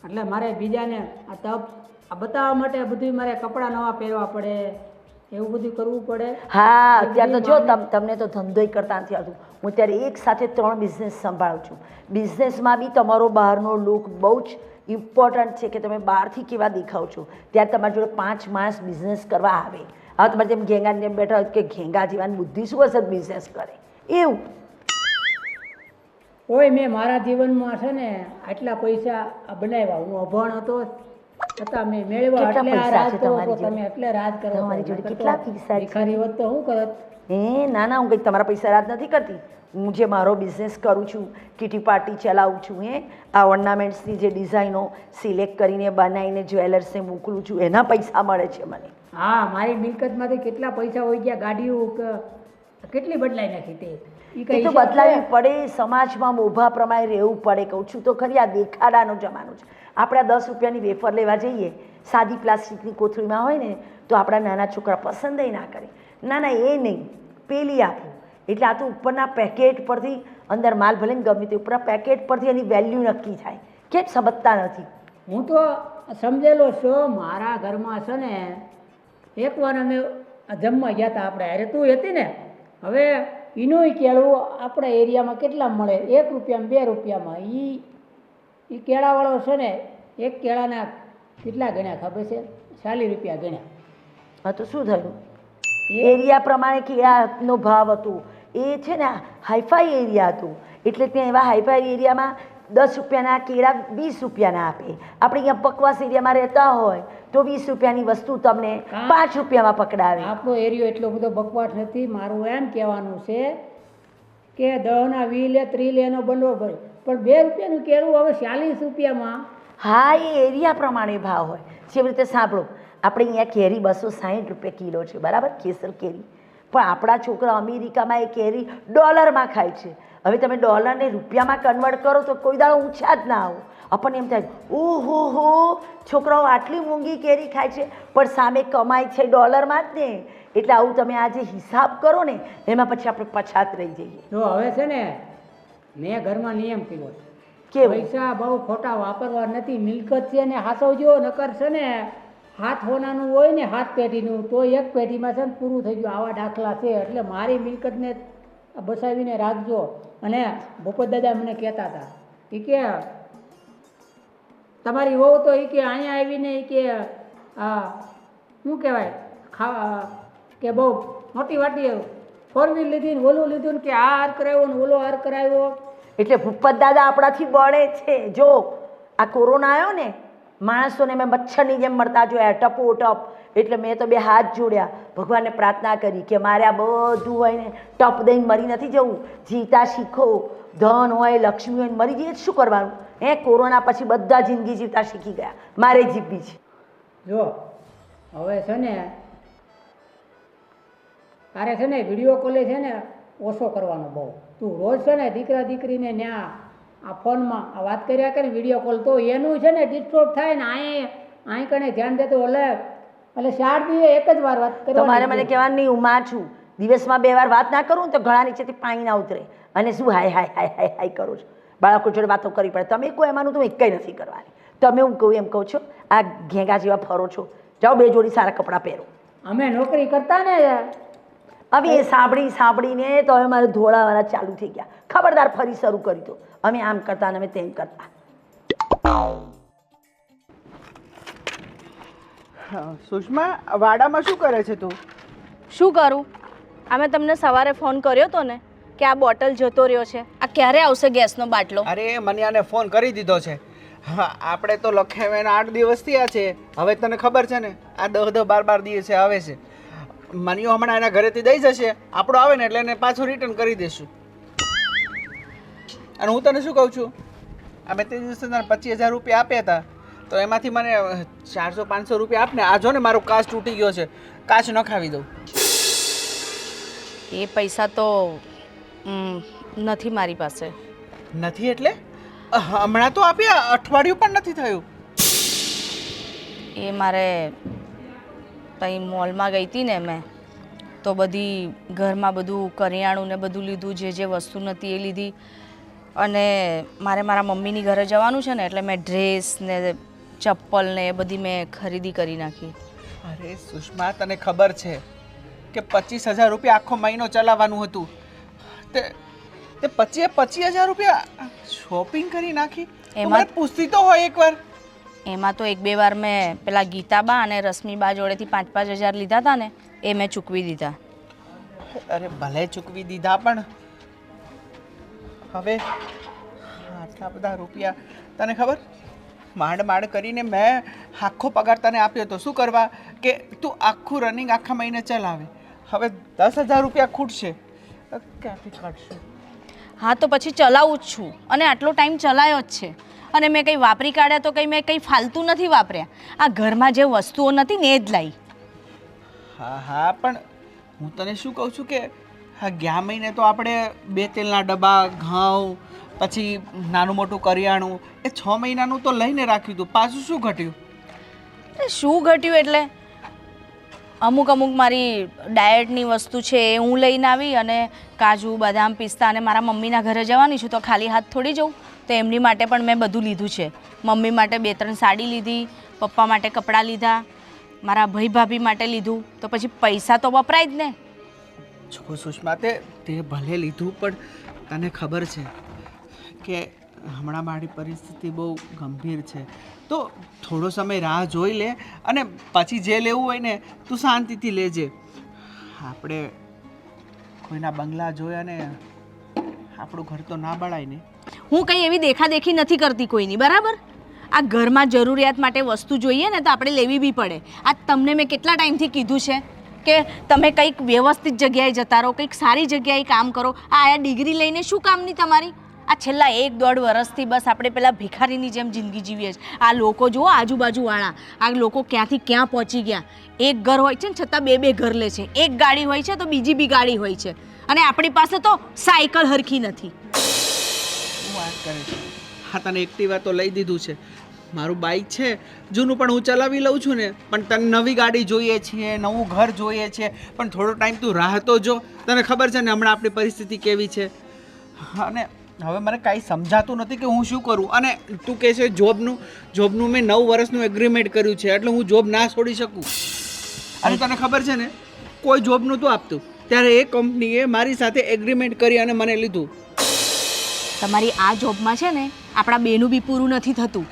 એટલે મારે બીજાને આ બતાવવા માટે બધું મારે કપડાં નવા પહેરવા પડે, એવું બધું કરવું પડે. હા, અત્યારે તો જો તમને તો ધંધોય કરતા નથી આવતું. હું અત્યારે એક સાથે 3 બિઝનેસ સંભાળું છું. બિઝનેસમાં બી તમારો બહારનો લુક બહુ જ ઇમ્પોર્ટન્ટ છે કે તમે બહારથી કેવા દેખાવ છો. ત્યારે તમારી જોડે 5 માણસ બિઝનેસ કરવા આવે. હવે તમારે જેમ ઘેંગા જેમ બેઠા હોય કે ઘેંગા જીવાની બુદ્ધિ શું હશે બિઝનેસ કરે એવું. ઓય મેં મારા જીવનમાં છે ને આટલા પૈસા બનાવ્યા. હું અભણ હતો છતાં મેં મેળવ્યા કેટલા એટલે આ પૈસા રાજ છે કરો તમારી છો તમે, એટલે રાજ કરો છો. તમારી જોડે નકર તો કેટલા પૈસા છે? ભિખારી હોત તો શું કરત? ના ના, હું કંઈક તમારા પૈસા રાજ નથી કરતી. હું જે મારો બિઝનેસ કરું છું, કિટી પાર્ટી ચલાવું છું, આ ઓર્નામેન્ટ્સની જે ડિઝાઇનો સિલેક્ટ કરીને બનાવીને જ્વેલર્સને મોકલું છું, એના પૈસા મળે છે મને. હા, મારી મિલકતમાંથી કેટલા પૈસા હોય ગયા, ગાડીઓ કેટલી બદલાઈ નાખી તે ઈ કઈ એ તો હિસાબ બદલાવી છે? પડે, સમાજમાં મોભા પ્રમાણે રહેવું પડે. કહું છું તો ખરી, આ દેખાડાનો જમાનો છે. આપણે આ 10 રૂપિયાની વેફર લેવા જઈએ, સાદી પ્લાસ્ટિકની કોથળીમાં હોય ને, તો આપણા નાના છોકરા પસંદ ના કરે. ના ના, એ નહીં, પેલી આપો. એટલે આ તો ઉપરના પેકેટ પરથી, અંદર માલ ભલે ને ગમે તે, ઉપરના પેકેટ પરથી એની વેલ્યુ નક્કી થાય. કેમ સમજતા નથી? હું તો સમજેલો છું. મારા ઘરમાં છે ને એકવાર અમે જમવા ગયા હતા, આપણે અરે તું હતી ને, હવે એનું કેળું આપણા એરિયામાં કેટલા મળે, 1 રૂપિયામાં 2 રૂપિયામાં. એ કેળાવાળો છે ને, એક કેળાના કેટલા ગણ્યા ખબર છે? 40 રૂપિયા ગણ્યા. હા તો શું થયું? એરિયા પ્રમાણે કેળાનો ભાવ હતો. એ છે ને હાઈફાઈ એરિયા હતું, એટલે ત્યાં એવા હાઈફાઈ એરિયામાં 10 રૂપિયાના કેળા 20 રૂપિયાના આપે. આપણે અહીંયા બકવાસ એરિયામાં રહેતા હોય તો 20 રૂપિયાની વસ્તુ તમને 5 રૂપિયામાં પકડાવે. આપણો એરિયો એટલો બધો બકવાસ નથી. મારું એમ કહેવાનું છે કે 10 ના 20 લે 30 લે એનો બંડો ભરે, પણ 2 રૂપિયાનું કેળું હવે 40 રૂપિયામાં. હા, એ એરિયા પ્રમાણે ભાવ હોય. જેવી રીતે સાંભળો, આપણે અહીંયા કેરી 260 રૂપિયા કિલો છે, બરાબર, કેસર કેરી. પણ આપણા છોકરા અમેરિકામાં એ કેરી ડોલરમાં ખાય છે. હવે તમે ડોલરને રૂપિયામાં કન્વર્ટ કરો તો કોઈ દાડો ઊંચા જ ના આવો. આપણને એમ થાય, ઓહો હો, છોકરાઓ આટલી મોંઘી કેરી ખાય છે, પણ સામે કમાય છે ડોલરમાં જ ને. એટલે આવું તમે આ જે હિસાબ કરો ને, એમાં પછી આપણે પછાત રહી જઈએ. જો હવે છે ને, મેં ઘરમાં નિયમ કર્યો છે, કેવું? પૈસા બહુ ખોટા વાપરવા નથી. મિલકત છે ને હાસવજો, નકર છે ને હાથ હોનાનું હોય ને, હાથ પેઢીનું, તો એક પેઢીમાં છે ને પૂરું થઈ ગયું. આવા દાખલા છે. એટલે મારી મિલકતને બસાવીને રાખજો. અને ભૂપત દાદા મને કહેતા હતા, એ કે તમારી વહુ તો એ કે અહીંયા આવીને એ કે શું કહેવાય ખાવા, કે બહુ મોટી વાટી 4 વ્હીલ લીધી ને ઓલું લીધું ને, કે આ હાર કરાવ્યો ને ઓલો હાર કરાવ્યો. એટલે ભૂપત દાદા આપણાથી બળે છે. જો આ કોરોના આવ્યો ને, માણસોને મેં મચ્છરની જેમ મળતા જોયા, ટપો ટપ. એટલે મેં તો 2 હાથ જોડ્યા, ભગવાનને પ્રાર્થના કરી કે મારે આ બધું હોય ને ટપ દઈને મરી નથી જવું. જીવતા શીખો. ધન હોય, લક્ષ્મી હોય, મરી જઈએ શું કરવાનું? કોરોના પછી બધા જિંદગી જીવતા શીખી ગયા. મારે જીવવી છે. જો હવે છે ને તારે છે ને વિડીયો કોલે છે ને ઓછો કરવાનો બહુ. તું રોજ છે ને દીકરા દીકરીને ન્યા આ ફોનમાં આ વાત કર્યા કરે વિડીયો કોલ, તો એનું છે ને ડિસ્ટર્બ થાય ને. અહીં કણે ધ્યાન દેતો એટલે 4 દિવસે એક જ વાર વાત કરવાની. તમારે મને કહેવાનું નહીં, હું માં છું. દિવસમાં 2 વાર વાત ના કરું તો ગળા નીચેથી પાણી ના ઉતરે. અને શું હાય હાય હાય હાય હાય કરું છું? બાળકો જોડે વાતો કરવી પડે. તમે કોઈ એમાંનું તો એકઈ નથી કરવાની. તમે હું કહું એમ કહું છો, આ ઘેંગા જેવા ફરો છો, જાઓ 2 જોડી સારા કપડાં પહેરો. અમે નોકરી કરતા ને, હવે એ સાંભળીને તો હવે મારે ધોળાવાળા ચાલુ થઈ ગયા. ખબરદાર ફરી શરૂ કરી દો. અમે આમ કરતા અને અમે તેમ કરતા. સુષ્મા, વાડામાં શું કરે છે તું? શું કરું? અમે તમને સવારે ફોન કર્યો હતો ને કે આ બોટલ જતો રહ્યો છે, આ ક્યારે આવશે ગેસનો બાટલો? અરે મને આને ફોન કરી દીધો છે. હા, આપણે તો લખેવે 8 દિવસ થયા છે. હવે તને ખબર છે ને, આ 10-12 દિવસે આવે છે. મનિયો હમણાં એના ઘરેથી દઈ જશે, આપણો આવે ને એટલે એને પાછું રિટર્ન કરી દઈશું. અને હું તને શું કહું છું, અમે તે દિવસે તને 25,000 રૂપિયા આપ્યા હતા, તો એમાંથી મને 400-500 રૂપિયા આપને. આ જો ને મારો કાચ તૂટી ગયો છે, કાચ નખાવી દઉં. એ પૈસા તો નથી મારી પાસે. નથી એટલે? હમણાં તો આપ્યા, અઠવાડિયું પણ નથી થયું. એ મારે કંઈ મોલમાં ગઈ હતી ને મેં, તો બધી ઘરમાં બધું કરિયાણું ને બધું લીધું, જે વસ્તુ નથી એ લીધી. અને મારે મારા મમ્મીની ઘરે જવાનું છે ને, એટલે મેં ડ્રેસ ને ચપ્પલ ને એ બધી મેં ખરીદી કરી નાખી. અરે સુષ્મા, તને ખબર છે કે 25,000 રૂપિયા આખો મહિનો ચલાવવાનું હતું, તે 25,000 રૂપિયા શોપિંગ કરી નાખી? એમાં પૂછતી તો હોય એકવાર. એમાં તો 1-2 વાર મેં પેલા ગીતાબા અને રશ્મિબા જોડેથી 5-5 હજાર લીધા હતા ને, એ મેં ચૂકવી દીધા. અરે ભલે ચૂકવી દીધા, પણ હવે આટલા બધા રૂપિયા, તને ખબર માંડ માંડ કરીને મેં આખો પગાર તને આપ્યો હતો. શું કરવા કે તું આખું રનિંગ આખા મહિને ચલાવે. હવે 10,000 રૂપિયા ખૂટશે, ક્યાંથી કાઢશું? હા તો પછી ચલાવું જ છું અને આટલો ટાઈમ ચલાવ્યો જ છે. અને મેં કંઈ વાપરી કાઢ્યા તો મેં કંઈ ફાલતુ નથી વાપર્યા. આ ઘરમાં જે વસ્તુઓ નથી ને એ જ લાવી. હા હા, પણ હું તને શું કહું છું કે હા ગયા મહિને તો આપણે 2 તેલના ડબ્બા, ઘઉં, પછી નાનું મોટું કરિયાણું એ 6 મહિનાનું તો લઈને રાખ્યું હતું. પાછું શું ઘટ્યું? શું ઘટ્યું એટલે અમુક મારી ડાયટની વસ્તુ છે એ હું લઈને આવી અને કાજુ, બદામ, પિસ્તા અને મારા મમ્મીના ઘરે જવાની છું તો ખાલી હાથ થોડી જઉં. તો એમની માટે પણ મેં બધું લીધું છે. મમ્મી માટે 2-3 સાડી લીધી, પપ્પા માટે કપડાં લીધા, મારા ભાઈ ભાભી માટે લીધું. તો પછી પૈસા તો વપરાય જ ને. જો સુષ્મા, તે ભલે લીધું, પણ તને ખબર છે કે હમણાં મારી પરિસ્થિતિ બહુ ગંભીર છે. તો થોડો સમય રાહ જોઈ લે અને પછી જે લેવું હોય ને તું શાંતિથી લેજે. આપણે કોઈના બંગલા જોયા ને આપણું ઘર તો ના બળાય ને. હું કંઈ એવી દેખાદેખી નથી કરતી કોઈની, બરાબર? આ ઘરમાં જરૂરિયાત માટે વસ્તુ જોઈએ ને તો આપણે લેવી બી પડે. આ તમને મેં કેટલા ટાઈમથી કીધું છે કે તમે કંઈક વ્યવસ્થિત જગ્યાએ જતા રહો, કંઈક સારી જગ્યાએ કામ કરો. આ ડિગ્રી લઈને શું કામની તમારી? આ છેલ્લા 1-1.5 વર્ષથી બસ આપણે પેલા ભિખારીની જેમ જિંદગી જીવીએ છીએ. આ લોકો જુઓ આજુબાજુવાળા, આ લોકો ક્યાંથી ક્યાં પહોંચી ગયા. એક ઘર હોય છે ને છતાં 2-2 ઘર લે છે. એક ગાડી હોય છે તો બીજી બી ગાડી હોય છે. અને આપણી પાસે તો સાયકલ હરખી નથી. શું વાત કરે છે? હા, તને એક્ટિવા તો લઈ દીધું છે, મારું બાઇક છે જૂનું પણ હું ચલાવી લઉં છું ને. પણ તને નવી ગાડી જોઈએ છે, નવું ઘર જોઈએ છે, પણ થોડો ટાઈમ તું રાહ તો જો. તને ખબર છે ને હમણાં આપણી પરિસ્થિતિ કેવી છે. અને હવે મને કાંઈ સમજાતું નથી કે હું શું કરું. અને તું કહે છે જોબનું મેં 9 વર્ષનું એગ્રીમેન્ટ કર્યું છે એટલે હું જોબ ના છોડી શકું. અને તને ખબર છે ને કોઈ જોબ નહોતું આપતું ત્યારે એ કંપનીએ મારી સાથે એગ્રીમેન્ટ કરી અને મને લીધું. તમારી આ જોબમાં છે ને આપણા બેનું બી પૂરું નથી થતું.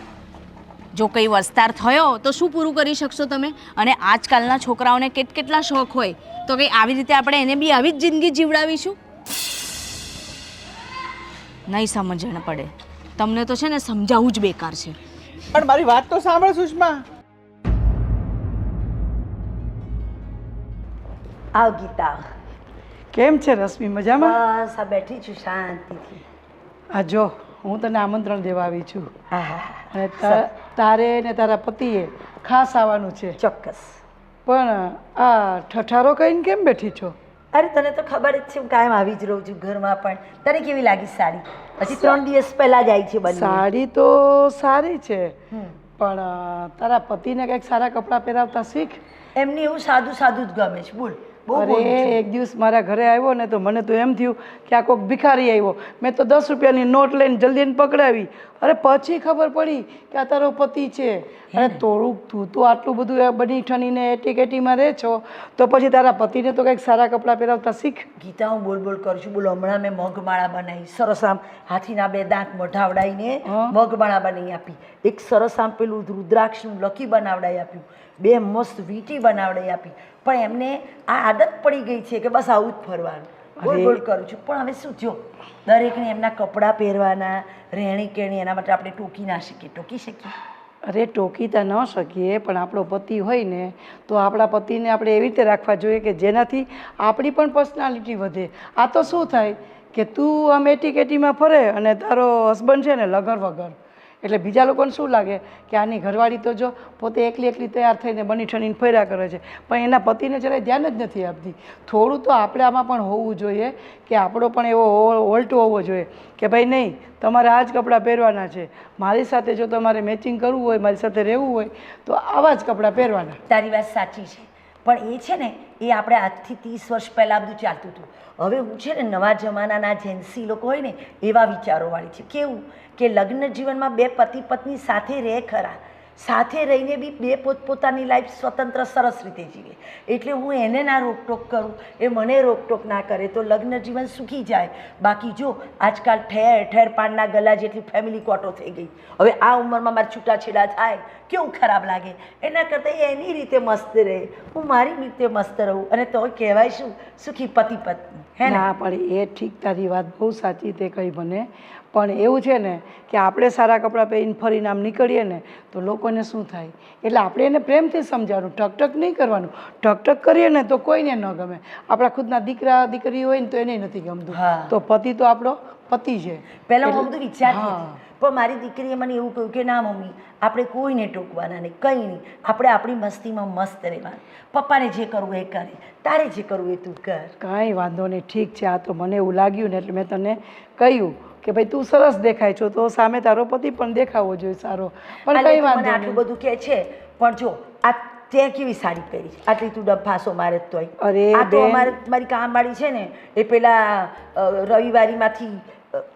જો કંઈ વસ્તાર થયો તો શું પૂરું કરી શકશો તમે? અને આજકાલના છોકરાઓને કેટલા શોખ હોય તો કંઈ આવી રીતે આપણે એને બી આવી જ જિંદગી જીવડાવીશું? નહીં સમજણ પડે. તમને તો છે ને સમજાવવું જ બેકાર છે. પણ મારી વાત તો સાંભળ સુષ્મા. આવ ગીતા. કેમ છે રશ્મિ, મજામાં? બસ આ બેઠી છું શાંતિથી. આ જો હું તને આમંત્રણ દેવા આવી છું હા હા, અને તારે ને તારા પતિએ ખાસ આવવાનું છે. ચોક્કસ. પણ આ ઠઠારો કહીને કેમ બેઠી છો? અરે તને તો ખબર જ છે હું કાયમ આવી જ રહું છું ઘરમાં. પણ તને કેવી લાગી સાડી? હજી 3 દિવસ પહેલા જ આવી છે બંને. સાડી તો સારી છે, પણ તારા પતિને કંઈક સારા કપડાં પહેરાવતા શીખ. એમની એવું સાદું સાદું જ ગમે છે. બોલ. અરે એક દિવસ મારા ઘરે આવ્યો ને તો મને તો એમ થયું કે આ કોઈક ભિખારી આવ્યો. મેં તો 10 રૂપિયાની નોટ લઈને જલ્દી એને પકડાવી. અરે પછી ખબર પડી કે આ તારો પતિ છે. અરે તું તો આટલું બધું બની ઠનીને એટીકેટીમાં રહે છો તો પછી તારા પતિને તો કંઈક સારા કપડાં પહેરાવતા શીખ. ગીતા હું બોલ કરું છું. બોલો હમણાં મેં મગમાળા બનાવી સરસ. આમ હાથીના 2 દાંત મઢાવડાવીને મગમાળા બનાવી આપી. એક સરસ આમ પેલું રુદ્રાક્ષનું લકી બનાવડાવી આપ્યું. 2 મસ્ત વીંટી બનાવડાવી આપી. પણ એમને આ આદત પડી ગઈ છે કે બસ આવું જ ફરવાનું. બોલ કરું છું. પણ હવે શું થયો, દરેકને એમના કપડાં પહેરવાના, રહેણી કેણી, એના માટે આપણે ટોકી ના શકીએ? ટોકી શકીએ? અરે ટોકીતા ન શકીએ, પણ આપણો પતિ હોય ને તો આપણા પતિને આપણે એવી રીતે રાખવા જોઈએ કે જેનાથી આપણી પણ પર્સનાલિટી વધે. આ તો શું થાય કે તું આમ એટીકેટીમાં ફરે અને તારો હસબન્ડ છે ને લગર વગર, એટલે બીજા લોકોને શું લાગે કે આની ઘરવાળી તો જો પોતે એકલી તૈયાર થઈને બની ઠણીને ફર્યા કરે છે, પણ એના પતિને જરાય ધ્યાન જ નથી આપતી. થોડું તો આપણે આમાં પણ હોવું જોઈએ કે આપણો પણ એવો ઓલ્ટો હોવો જોઈએ કે ભાઈ નહીં, તમારે આ જ કપડાં પહેરવાના છે. મારી સાથે જો તમારે મેચિંગ કરવું હોય, મારી સાથે રહેવું હોય તો આવા જ કપડાં પહેરવાના. તારી વાત સાચી છે, પણ એ છે ને એ આપણે આજથી 30 વર્ષ પહેલાં બધું ચાલતું હતું. હવે હું છે ને નવા જમાનાના જેન્સી લોકો હોય ને એવા વિચારોવાળી છે. કેવું કે લગ્ન જીવનમાં 2 પતિ પત્ની સાથે રહે ખરા, સાથે રહીને બી 2 પોતપોતાની લાઈફ સ્વતંત્ર સરસ રીતે જીવે. એટલે હું એને ના રોકટોક કરું, એ મને રોકટોક ના કરે તો લગ્ન જીવન સુખી જાય. બાકી જો આજકાલ ઠેર ઠેર પાનના ગલા જેટલી ફેમિલી કોટો થઈ ગઈ. હવે આ ઉંમરમાં મારે છૂટાછેડા થાય કેવું ખરાબ લાગે. એના કરતાં એની રીતે મસ્ત રહે, હું મારી રીતે મસ્ત રહું અને તો કહેવાય શું સુખી પતિ પત્ની હે ને? ના પણ એ ઠીક, તારી વાત બહુ સાચી તે કહી મને. પણ એવું છે ને કે આપણે સારા કપડાં પહેરીને ફરીને આમ નીકળીએ ને તો લોકોને શું થાય, એટલે આપણે એને પ્રેમથી સમજાવવાનું, ઠકઠક નહીં કરવાનું. ઠકઠક કરીએ ને તો કોઈને ન ગમે. આપણા ખુદના દીકરા દીકરી હોય ને તો એને નથી ગમતું. હા. તો પતિ તો આપણો પતિ છે. પહેલાં હું બધું વિચારતી હા. હતી, પણ મારી દીકરીએ મને એવું કહ્યું કે ના મમ્મી, આપણે કોઈને ટોકવાના નહીં, કંઈ નહીં, આપણે આપણી મસ્તીમાં મસ્ત રહેવાનું. પપ્પાને જે કરવું એ કરે, તારે જે કરવું એ તું કર. કાંઈ વાંધો નહીં, ઠીક છે. આ તો મને એવું લાગ્યું ને એટલે મેં તને કહ્યું કે ભાઈ તું સરસ દેખાય છો તો સામે તારો પતિ પણ દેખાવો જોઈએ સારો. પણ એટલે કંઈ તું મને વાંધો આટલું નહીં. બધું કહે છે, પણ જો આ તે કેવી સાડી પહેરી છે, આટલી તું ડબ્બાસો મારે જ તોય. અરે આ તો બેન. અમારે મારી કામવાળી છે ને એ પેલા રવિવારીમાંથી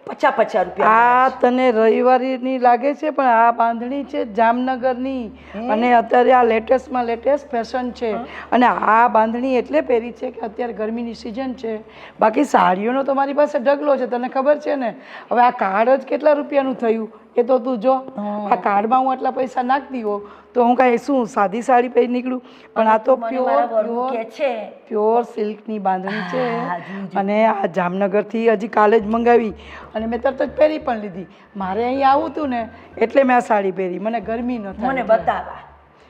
50 રૂપિયા આ તને રવિવારીની લાગે છે પણ આ બાંધણી છે જામનગરની. અને અત્યારે આ લેટેસ્ટમાં લેટેસ્ટ ફેશન છે. અને આ બાંધણી એટલે પહેરી છે કે અત્યારે ગરમીની સિઝન છે. બાકી સાડીઓનો તો મારી પાસે ઢગલો છે, તને ખબર છે ને. હવે આ કાર્ડ જ કેટલા રૂપિયાનું થયું એ તો તું જો. આ કાર્ડમાં હું આટલા પૈસા નાખતી હોઉં તો હું કાંઈ શું સાદી સાડી પહેરી નીકળું? પણ આ તો મને મારા વરુ પ્યોર કહે છે પ્યોર સિલ્કની બાંધણી હા, છે. જોયું. અને આ જામનગરથી હજી કાલે જ મંગાવી અને મેં તરત જ પહેરી પણ લીધી. મારે અહીં આવું હતું ને એટલે મેં આ સાડી પહેરી, મને ગરમી ન થાય મને એટલે. બતાવા.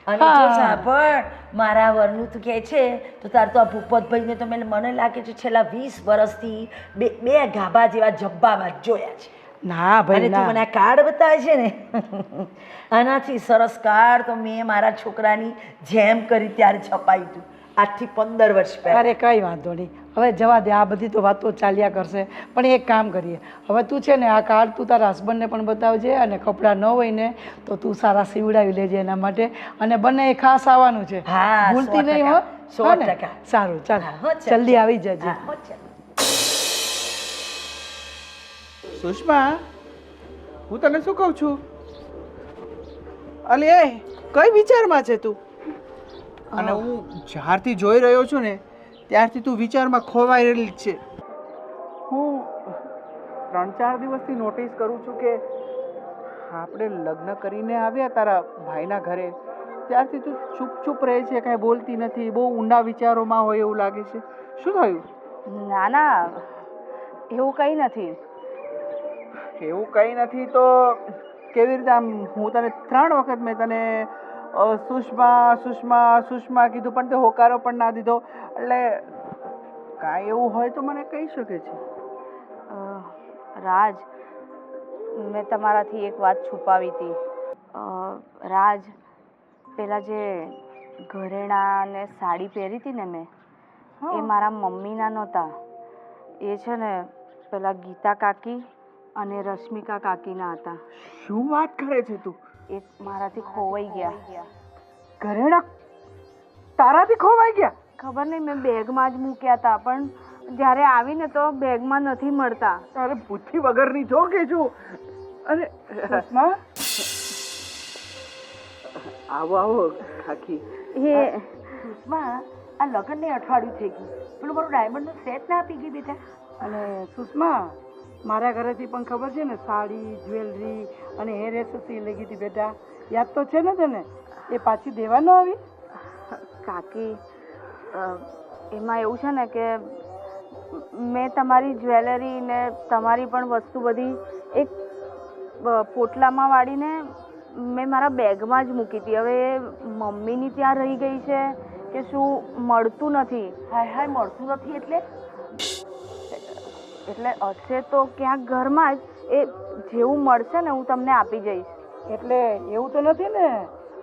અને હા. જો સાંભળ, મારા વરનું તું કહે છે તો તાર તો આ ભૂપતભાઈને તો મને લાગે છે છેલ્લા 20 વર્ષથી બે ગાભા જેવા જબ્બામાં જ જોયા છે. ના ભાઈ અને તું ના. મને આ કાર્ડ બતાવે છે ને આનાથી સરસ કાર્ડ તો મેં મારા છોકરાની જેમ કરી ત્યારે છપાયું હતું, આજથી 15 વર્ષ પહેલા. અરે કંઈ વાંધો નહીં, હવે જવા દે. આ બધી તો વાતો ચાલ્યા કરશે. પણ એક કામ કરીએ, હવે તું છે ને આ કાર્ડ તું તારા હસબન્ડને પણ બતાવજે અને કપડાં ન હોય ને તો તું સારા સીવડાવી લેજે એના માટે. અને બંને ખાસ આવવાનું છે, હા, ભૂલતી 100%. નહીં હો. 100%. હા ને? સારું ચાલ, હા, હો, ચાલ, જલ્દી ચાલ. આવી જજે. હા, હો, ચાલ. સુષ્મા, હું તને શું કહું છું? અલે એ કઈ વિચારમાં છે તું? અને હું જ્યારથી જોઈ રહ્યો છું ને ત્યારથી તું વિચારમાં ખોવાયેલી જ છે. હું 3-4 દિવસથી નોટિસ કરું છું કે આપણે લગ્ન કરીને આવ્યા તારા ભાઈના ઘરે ત્યારથી તું ચૂપ રહે છે, કાંઈ બોલતી નથી, બહુ ઊંડા વિચારોમાં હોય એવું લાગે છે. શું થયું? ના ના, એવું કંઈ નથી. એવું કંઈ નથી તો કેવી રીતે? આમ હું તને 3 વખત મેં તને સુષ્મા સુષ્મા સુષ્મા કીધું પણ તે હોકારો પણ ના દીધો. એટલે કાંઈ એવું હોય તો મને કહી શકે છે. રાજ, મેં તમારાથી એક વાત છુપાવી હતી. રાજ, પેલા જે ઘરેણાં ને સાડી પહેરી હતી ને મેં, એ મારા મમ્મીના નહોતા. એ છે ને પેલા ગીતા કાકી અને રશ્મિકા કાકીના હતા. શું વાત કરે છે તું? એ મારાથી ખોવાઈ ગયા. ઘરેણા તારાથી ખોવાઈ ગયા? ખબર નહીં, મેં બેગમાં જ મૂક્યા હતા પણ જ્યારે આવીને તો બેગમાં નથી મળતા. તારે બુદ્ધિ વગરની જો કે છું. અરે સુષ્મા, આવો આવો કાકી. એ સુષ્મા, આ લગ્નને અઠવાડિયું થઈ ગયું, પેલું મારું ડાયમંડનું સેટ ના આપી ગઈ બેટા? અને સુષ્મા, મારા ઘરેથી પણ ખબર છે ને સાડી, જ્વેલરી અને હેર એસેસરી લઈ ગઈ હતી બેટા. યાદ તો છે ને તને? એ પાછી દેવા ન આવી? કાકી, એમાં એવું છે ને કે મેં તમારી જ્વેલરી ને તમારી પણ વસ્તુ બધી એક પોટલામાં વાળીને મેં મારા બેગમાં જ મૂકી હતી. હવે એ મમ્મીની ત્યાં રહી ગઈ છે કે શું મળતું નથી. હાય હાય, મળતું નથી એટલે? એટલે હશે તો ક્યાંક ઘરમાં જ. એ જેવું મળશે ને હું તમને આપી જઈશ. એટલે એવું તો નથી ને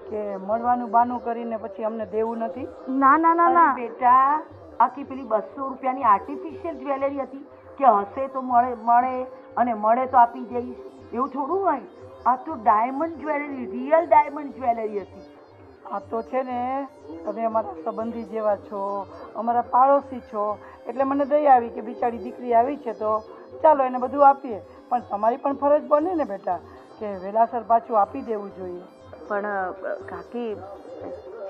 કે મળવાનું બાનું કરીને પછી અમને દેવું નથી? ના ના ના અરે ના, બેટા, આખી પેલી 200 રૂપિયાની આર્ટિફિશિયલ જ્વેલરી હતી કે હશે તો મળે અને મળે તો આપી જઈશ, એવું થોડું હોય. આ તો diamond jewellery, real diamond jewellery હતી. આ તો છે ને તમે અમારા સંબંધી જેવા છો, અમારા પાડોશી છો, એટલે મને દઈ આવી કે બિચારી દીકરી આવી છે તો ચાલો એને બધું આપીએ. પણ તમારી પણ ફરજ બને ને બેટા કે વહેલાસર પાછું આપી દેવું જોઈએ. પણ કાકી,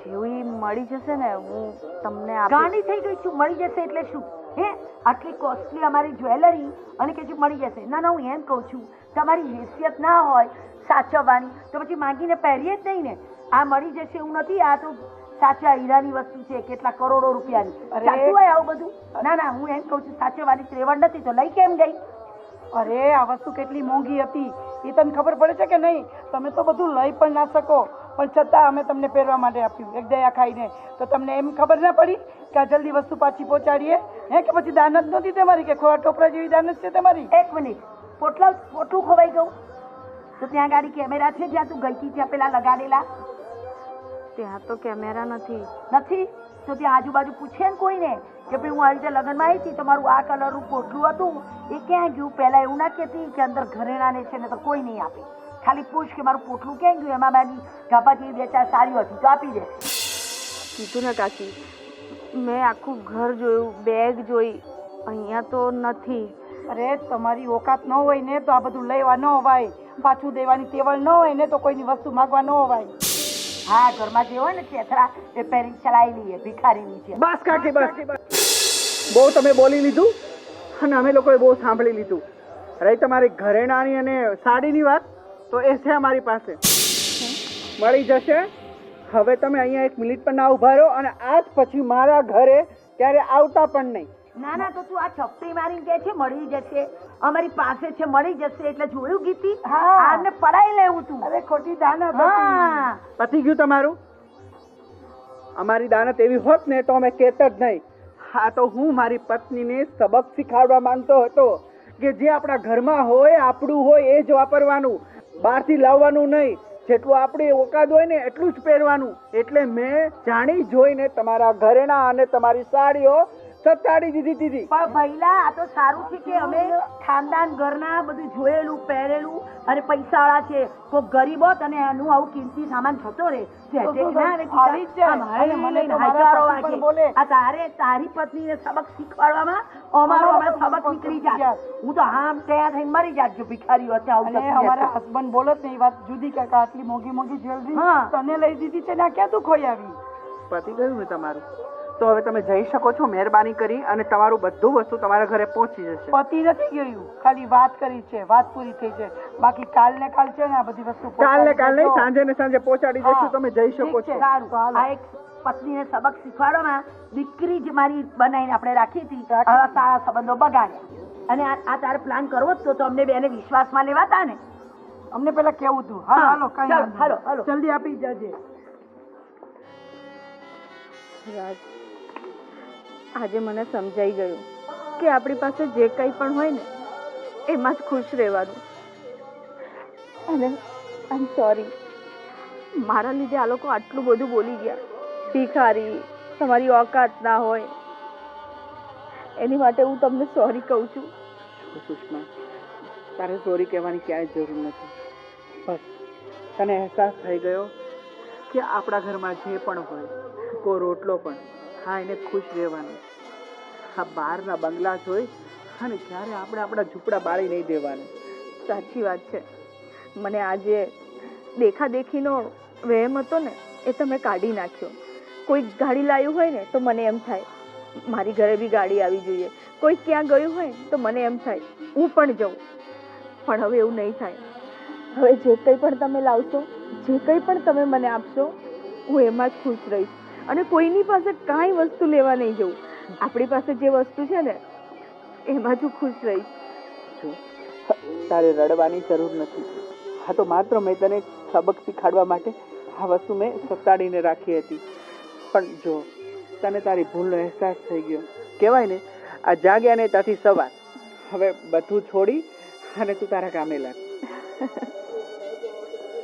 જેવી મળી જશે ને હું તમને આપી. ગાંડી થઈ ગઈ છું, મળી જશે એટલે શું? હે, આટલી કોસ્ટલી અમારી જ્વેલરી અને કે મળી જશે? ના ના, હું એમ કહું છું, તમારી હેસિયત ના હોય સાચવવાની તો પછી માંગીને પહેરીએ જ નહીં ને. આ મળી જશે એવું નથી, આ તો સાચા હીરાની વસ્તુ છે, કેટલા કરોડો રૂપિયાની. અરે! ચાલતું હોય આવું બધું? ના ના, હું એમ કહું છું સાચવવાની ત્રેવડ નથી તો લઈ કેમ ગઈ? અરે આ વસ્તુ કેટલી મોંઘી હતી એ તને ખબર પડે છે કે નહીં? તમે તો બધું લઈ પણ ના શકો, પણ છતાં અમે તમને પહેરવા માટે આપ્યું એક દયા ખાઈને. તો તમને એમ ખબર ના પડી કે આ જલ્દી વસ્તુ પાછી પહોંચાડીએ? હે કે પછી દાનત નહોતી તમારી, કે ખોરા ટોપરા જેવી દાનત છે તમારી? એક મિનિટ, પોટલું ખોવાઈ ગયું તો ત્યાં ગાડી કેમેરા છે જ્યાં તું ગઈ હતી ત્યાં પેલા લગાડેલા? ત્યાં તો કેમેરા નથી. નથી તો ત્યાં આજુબાજુ પૂછે ને કોઈને કે ભાઈ હું આવી રીતે લગ્નમાં આવી હતી, તમારું આ કલરનું પોટલું હતું એ ક્યાં ગયું? પહેલા એવું ના કહેતી કે અંદર ઘરેણાને છે ને તો કોઈ નહીં આપે. ખાલી પૂછ કે મારું પોટલું ક્યાં ગયું, એમાં મારી ગાભા જેવી બે ચાર સાડીઓ હતી તો આપી દે. કીધું ને કાકી, મેં આખું ઘર જોયું, બેગ જોઈ, અહીંયા તો નથી. અરે તમારી ઓકાત ન હોય ને તો આ બધું લેવા ન હોવાય, પાછું દેવાની તેવડ ન હોય ને તો કોઈની વસ્તુ માગવા ન હોવાય. હા, ઘરમાં જે હોય ને ચેથરા એ પહેરી ચલાવી લઈએ, ભિખારીની છે. બસ કાકી બસ, બહુ તમે બોલી લીધું અને અમે લોકોએ બહુ સાંભળી લીધું. રહી તમારી ઘરેણાની અને સાડીની વાત, તો એ છે અમારી પાસે, મળી જશે. હવે તમે અહીંયા 1 મિનિટ પણ ના ઉભા રહો અને આજ પછી મારા ઘરે ક્યારે આવતા પણ નહીં. ના ના, તો તું આ ચપટી મારીને કહે છે મળી જશે, અમારી પાસે છે મળી જશે, એટલે જોયું ગીતી? હા. આને પડાઈ લેવું તું. અરે ખોટી દાનત હતી. હા, પતી ગયું તમારું? અમારી દાનત એવી હોત ને તો અમે કહેત જ નહીં. હા, તો હું મારી પત્નીને સબક શીખવાડવા માંગતો હતો કે જે આપણા ઘરમાં હોય, આપણું હોય એ જ વાપરવાનું, બહારથી લાવવાનું નહીં. જેટલું આપણી ઓકાત હોય ને એટલું જ પહેરવાનું. એટલે મેં જાણી જોઈને તમારા ઘરેણા અને તમારી સાડીઓ સતાડી દીધી. પણ ભઈલા આ તો સારું છે કે અમે ખાનદાન ઘરના બધું જોયેલું પહેરેલું અને પૈસાવાળા છે. કોઈ ગરીબ હોત અને એનું આવું કિંમતી સામાન થતો રહે આવી જ જાય. અને મને તો મારા પતિ પણ બોલે. તારી પત્નીને સબક શીખવાડવામાં અમારો હમણાં સબક નીકળી જાય. હું તો આમ તૈયાર થઈને મરી જાત જો ભિખારીઓ હતા આવું અને થતું અમારા રહેતા. હસબન્ડ બોલત ને એ વાત જુદી કે આટલી મોંઘી મોંઘી જ્વેલરી હા. તને લઈ દીધી છે ને આ ક્યાં તું ખોઈ આવી? પતી ગયું ને તમારું? તો હવે તમે જઈ શકો છો, મહેરબાની કરી, અને તમારું બધું વસ્તુ તમારા ઘરે પહોંચી જશે. પતિ નથી ગયું, ખાલી વાત કરી છે, વાત પૂરી થઈ છે. બાકી કાલ ને કાલ છે ને આ બધી વસ્તુ કાલ ને કાલ નહીં, પહોંચાડી સાંજે ને સાંજે પહોંચાડી હા. દઈશું. તમે જઈ શકો ઠીક છો. છે. સારું. આ એક પત્નીને સબક શીખવાડવામાં દીકરી જ મારી બનાવીને આપણે રાખી હતી, આવા સારા સંબંધો બગાડ્યા. અને આ તારે પ્લાન કરવો જ તો અમને બેને વિશ્વાસમાં લેવાતા ને. અમને પેલા કેવું તું. હા, હા, હાલો કઈ ચાલો, વાંધો નહીં. હાલો. જલ્દી આપી જજે. રાજ, આજે મને સમજાઈ ગયું કે આપણી પાસે જે કંઈ પણ હોય ને એમાં જ ખુશ રહેવાનું. અને આઈ એમ સોરી, મારા લીધે આ લોકો આટલું બધું બોલી ગયા. ભિખારી, તમારી ઓકાત ના હોય, એની માટે હું તમને સોરી કહું છું. સુષ્મા, તારે સોરી કહેવાની ક્યાંય જરૂર નથી. બસ તને અહેસાસ થઈ ગયો કે આપણા ઘરમાં જે પણ હોય, કોઈ રોટલો પણ ખાઈને ખુશ રહેવાનું. આ બહારના બંગલા જોઈ અને ક્યારે આપણે આપણા ઝૂંપડા બાળી નહીં દેવાનું. સાચી વાત છે. મને આજે દેખાદેખીનો વહેમ હતો ને એ તમે કાઢી નાખ્યો. કોઈ ગાડી લાવ્યું હોય ને તો મને એમ થાય મારી ઘરે બી ગાડી આવી જોઈએ. કોઈ ક્યાં ગયું હોય તો મને એમ થાય હું પણ જાઉં. પણ હવે એવું નહીં થાય. હવે જે કંઈ પણ તમે લાવશો, જે કંઈ પણ તમે મને આપશો, હું એમાં જ ખુશ રહીશ. અને કોઈની પાસે કાંઈ વસ્તુ લેવા નહીં જવું. આપણી પાસે જે વસ્તુ છે ને એમાં જ હું ખુશ રહીશ. જો, તારે રડવાની જરૂર નથી. હા, તો માત્ર મેં તને સબક શીખવાડવા માટે આ વસ્તુ મેં સતાડીને રાખી હતી. પણ જો તને તારી ભૂલનો અહેસાસ થઈ ગયો, કહેવાય ને આ જાગ્યા ને ત્યાંથી સવાર. હવે બધું છોડી અને તું તારા કામે લાગ.